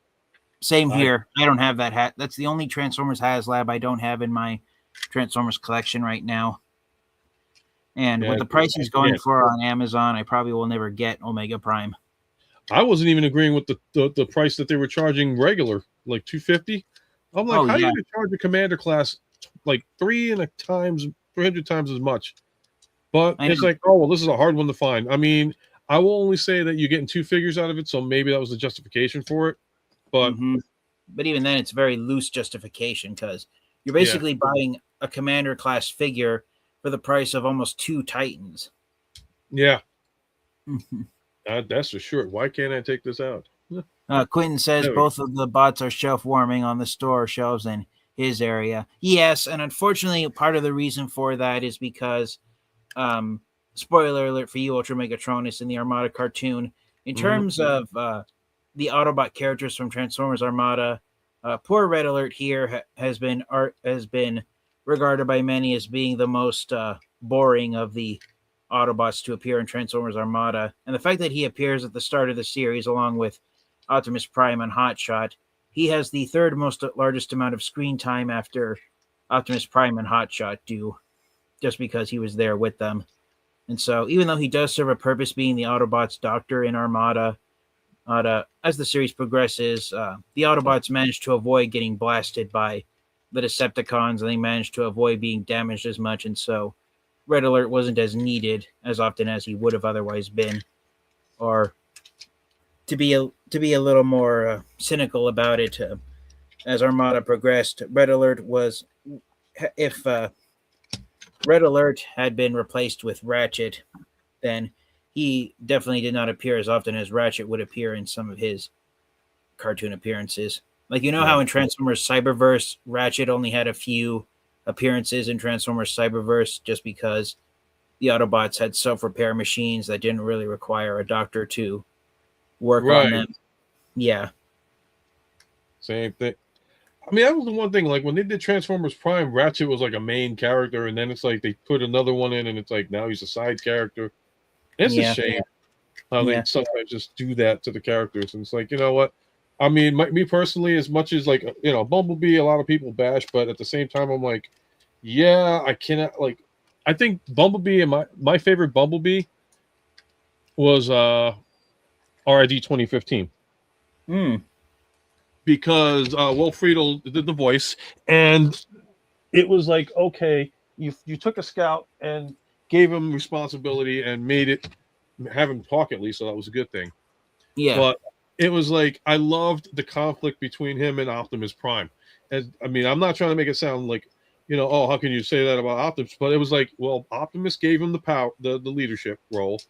Same here. I don't have that hat. That's the only Transformers HasLab I don't have in my Transformers collection right now. And with the price he's going for on Amazon, I probably will never get Omega Prime. I wasn't even agreeing with the price that they were charging regular, like $250. I'm like, how are you going to charge a commander class like 300 times as much? But it's like, oh well, this is a hard one to find. I mean, I will only say that you're getting 2 figures out of it, so maybe that was the justification for it. But but even then, it's very loose justification because you're basically buying a commander class figure for the price of almost 2 Titans. Yeah. That's for sure. Why can't I take this out? Quentin says both of the bots are shelf warming on the store shelves in his area. Yes, and unfortunately, part of the reason for that is because, spoiler alert for you, UltraMegatronus in the Armada cartoon, in terms of the Autobot characters from Transformers Armada, poor Red Alert here has been regarded by many as being the most boring of the Autobots to appear in Transformers Armada. And the fact that he appears at the start of the series along with Optimus Prime and Hotshot, he has the third largest amount of screen time after Optimus Prime and Hotshot do, just because he was there with them. And so even though he does serve a purpose being the Autobots' doctor in Armada, as the series progresses, the Autobots manage to avoid getting blasted by the Decepticons, and they manage to avoid being damaged as much, and so Red Alert wasn't as needed as often as he would have otherwise been. Or to be a little more cynical about it, as Armada progressed, Red Alert was, if Red Alert had been replaced with Ratchet, then he definitely did not appear as often as Ratchet would appear in some of his cartoon appearances. Like, how in Transformers Cyberverse, Ratchet only had a few appearances in Transformers Cyberverse just because the Autobots had self-repair machines that didn't really require a doctor to work on them. Yeah. Same thing. I mean, that was the one thing, like when they did Transformers Prime, Ratchet was like a main character, and then it's like they put another one in, and it's like now he's a side character. It's a shame how they sometimes just do that to the characters. And it's like, you know what? I mean, me personally, as much as like, Bumblebee, a lot of people bash, but at the same time, I'm like, yeah, I cannot, like, I think Bumblebee, and my favorite Bumblebee was RID 2015. Because Will Friedle did the voice, and it was like, okay, you took a scout and gave him responsibility and have him talk at least, so that was a good thing. Yeah. But it was like, I loved the conflict between him and Optimus Prime. And I mean, I'm not trying to make it sound like, oh, how can you say that about Optimus? But it was like, well, Optimus gave him the power, the leadership role,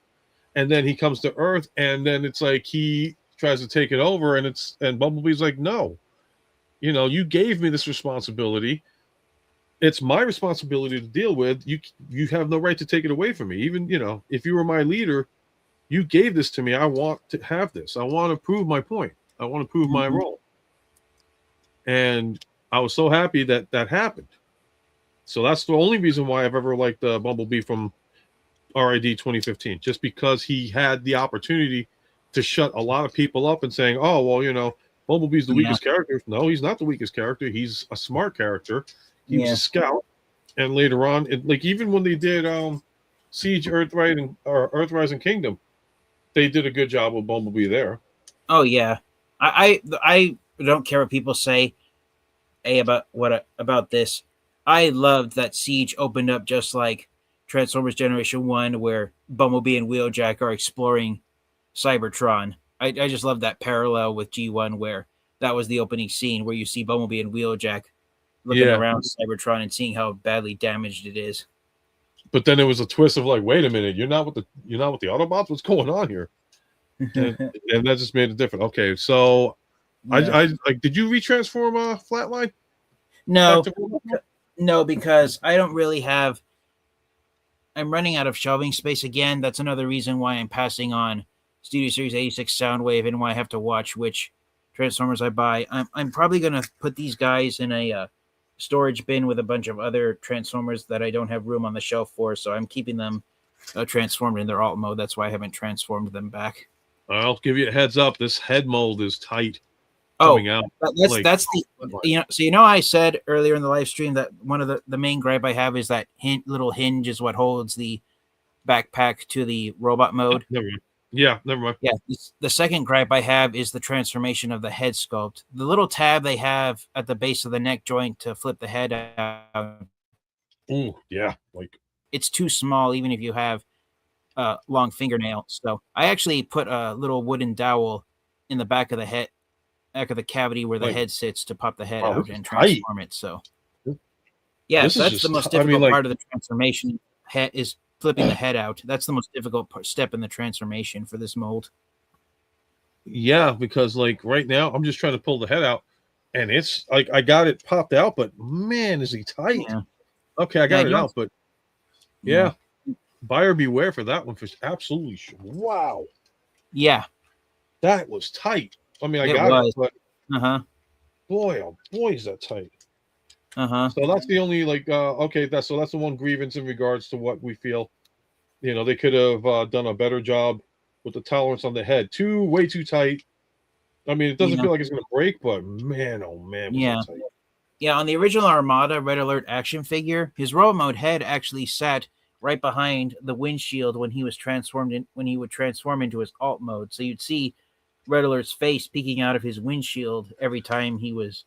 and then he comes to Earth, and then it's like he tries to take it over, and Bumblebee's like, no, you gave me this responsibility. It's my responsibility to deal with. You have no right to take it away from me. Even, if you were my leader, you gave this to me. I want to have this. I want to prove my point. I want to prove my role. And I was so happy that happened. So that's the only reason why I've ever liked Bumblebee from RID 2015, just because he had the opportunity to shut a lot of people up and saying, oh, well, Bumblebee's the weakest character. No, he's not the weakest character. He's a smart character. He was a scout. And later on, like even when they did Siege, Earthrising Kingdom, they did a good job with Bumblebee there. Oh yeah, I don't care what people say about this. I loved that Siege opened up just like Transformers Generation 1, where Bumblebee and Wheeljack are exploring Cybertron. I just love that parallel with G1, where that was the opening scene where you see Bumblebee and Wheeljack looking around Cybertron and seeing how badly damaged it is. But then there was a twist of like, wait a minute, you're not with the Autobots? What's going on here? and that just made it different. Okay, so I did you retransform Flatline? No, because I don't really have. I'm running out of shelving space again. That's another reason why I'm passing on Studio Series 86 Soundwave and why I have to watch which Transformers I buy. I'm probably gonna put these guys in a storage bin with a bunch of other Transformers that I don't have room on the shelf for, so I'm keeping them transformed in their alt mode. That's why I haven't transformed them back. I'll give you a heads up. This head mold is tight coming out. That's the so I said earlier in the live stream that one of the main gripe I have is that little hinge is what holds the backpack to the robot mode. Never mind. Yeah, the second gripe I have is the transformation of the head sculpt. The little tab they have at the base of the neck joint to flip the head out. Ooh, yeah, it's too small, even if you have long fingernails. So I actually put a little wooden dowel in the back of the head, back of the cavity where the head sits to pop the head out and transform it. So yeah, that's the most difficult part of the transformation. Is flipping the head out. That's the most difficult step in the transformation for this mold. Yeah, because right now I'm just trying to pull the head out, and it's I got it popped out, but man, is he tight? Yeah. Okay, I got it out, but yeah, buyer beware for that one. For absolutely, wow. Yeah, that was tight. I mean, I got it, but boy, oh boy, is that tight. So that's the only okay. That's the one grievance in regards to what we feel. They could have done a better job with the tolerance on the head. Way too tight. I mean, it doesn't feel like it's going to break, but man, oh man, was that tight. Yeah, on the original Armada Red Alert action figure, his robot mode head actually sat right behind the windshield when he was when he would transform into his alt mode. So you'd see Red Alert's face peeking out of his windshield every time he was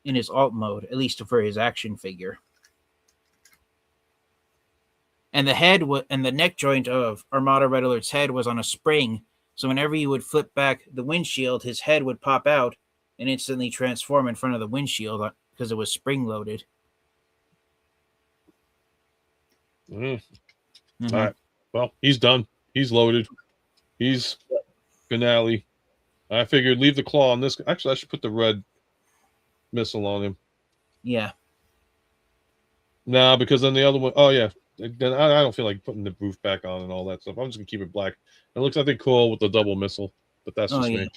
in his alt mode, at least for his action figure. And the head and the neck joint of Armada Red Alert's head was on a spring, so whenever you would flip back the windshield, his head would pop out and instantly transform in front of the windshield because it was spring loaded. All right. Well, he's done. He's loaded. He's finale. I figured leave the claw on this. Actually, I should put the red missile on him. Yeah. Nah, because then the other one. Oh yeah. Then I don't feel like putting the roof back on and all that stuff. I'm just gonna keep it black. It looks, I think, cool with the double missile, but that's just me.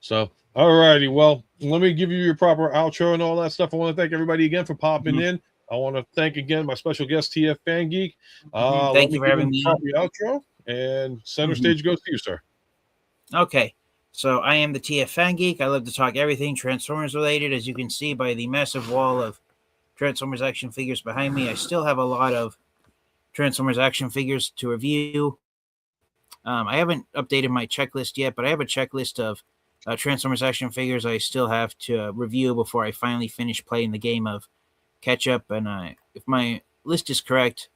So, all righty. Well, let me give you your proper outro and all that stuff. I want to thank everybody again for popping in. I want to thank again my special guest, TFFangeek. Thank you for having me. Outro and center stage goes to you, sir. Okay. So I am the TFFangeek. I love to talk everything Transformers related. As you can see by the massive wall of Transformers action figures behind me, I still have a lot of Transformers action figures to review. I haven't updated my checklist yet, but I have a checklist of Transformers action figures I still have to review before I finally finish playing the game of catch up. And if my list is correct,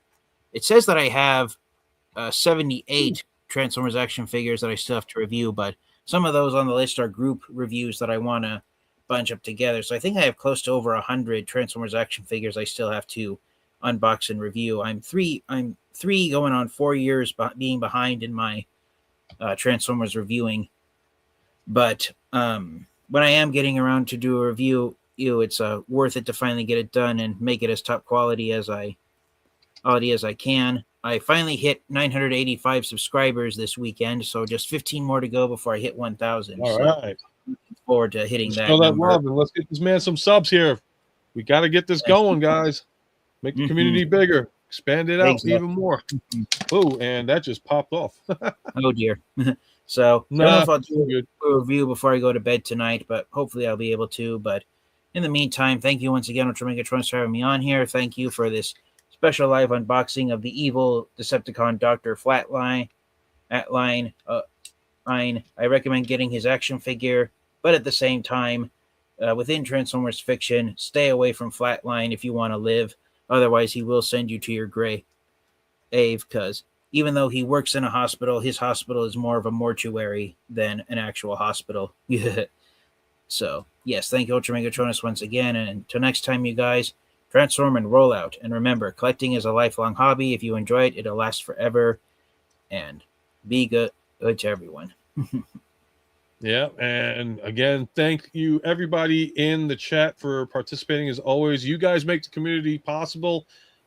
it says that I have 78 Transformers action figures that I still have to review, but some of those on the list are group reviews that I want to bunch up together. So I think I have close to over 100 Transformers action figures I still have to unbox and review. I'm three going on 4 years being behind in my Transformers reviewing. But when I am getting around to do a review, it's worth it to finally get it done and make it as top quality as I can. I finally hit 985 subscribers this weekend, so just 15 more to go before I hit 1,000. All right. Looking forward to hitting that. Show that love and let's get this man some subs here. We got to get this going, guys. Make the community bigger. Expand it out even more. Oh, and that just popped off. Oh, dear. So, I don't know if I'll do a review before I go to bed tonight, but hopefully I'll be able to. But in the meantime, thank you once again, UltraMegatronus, for having me on here. Thank you for this special live unboxing of the evil Decepticon Dr. Flatline. I recommend getting his action figure, but at the same time, within Transformers fiction, stay away from Flatline if you want to live. Otherwise, he will send you to your grave, because even though he works in a hospital, his hospital is more of a mortuary than an actual hospital. So, yes, thank you, UltraMegatronus, once again. And until next time, you guys, transform and roll out. And remember, collecting is a lifelong hobby. If you enjoy it, it'll last forever. And be good to everyone. Yeah, and again, thank you everybody in the chat for participating. As always, you guys make the community possible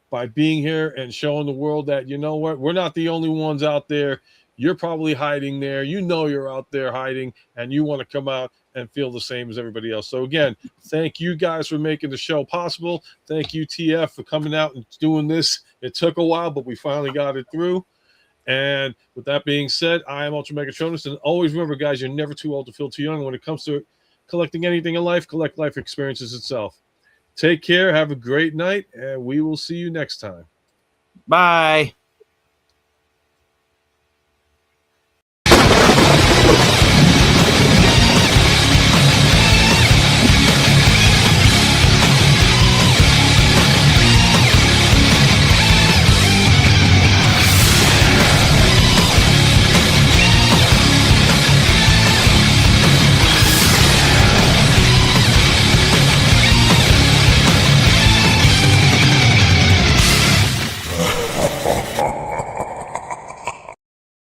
by being here and showing the world that, you know what, we're not the only ones out there you're probably hiding there. You know you're out there hiding, and you want to come out and feel the same as everybody else. So again, thank you guys for making the show possible. Thank you, TF, for coming out and doing this. It took a while, but we finally got it through. And with that being said, I am UltraMegatronus. And always remember, guys, you're never too old to feel too young. When it comes to collecting anything in life, collect life experiences itself. Take care. Have a great night, and we will see you next time. Bye.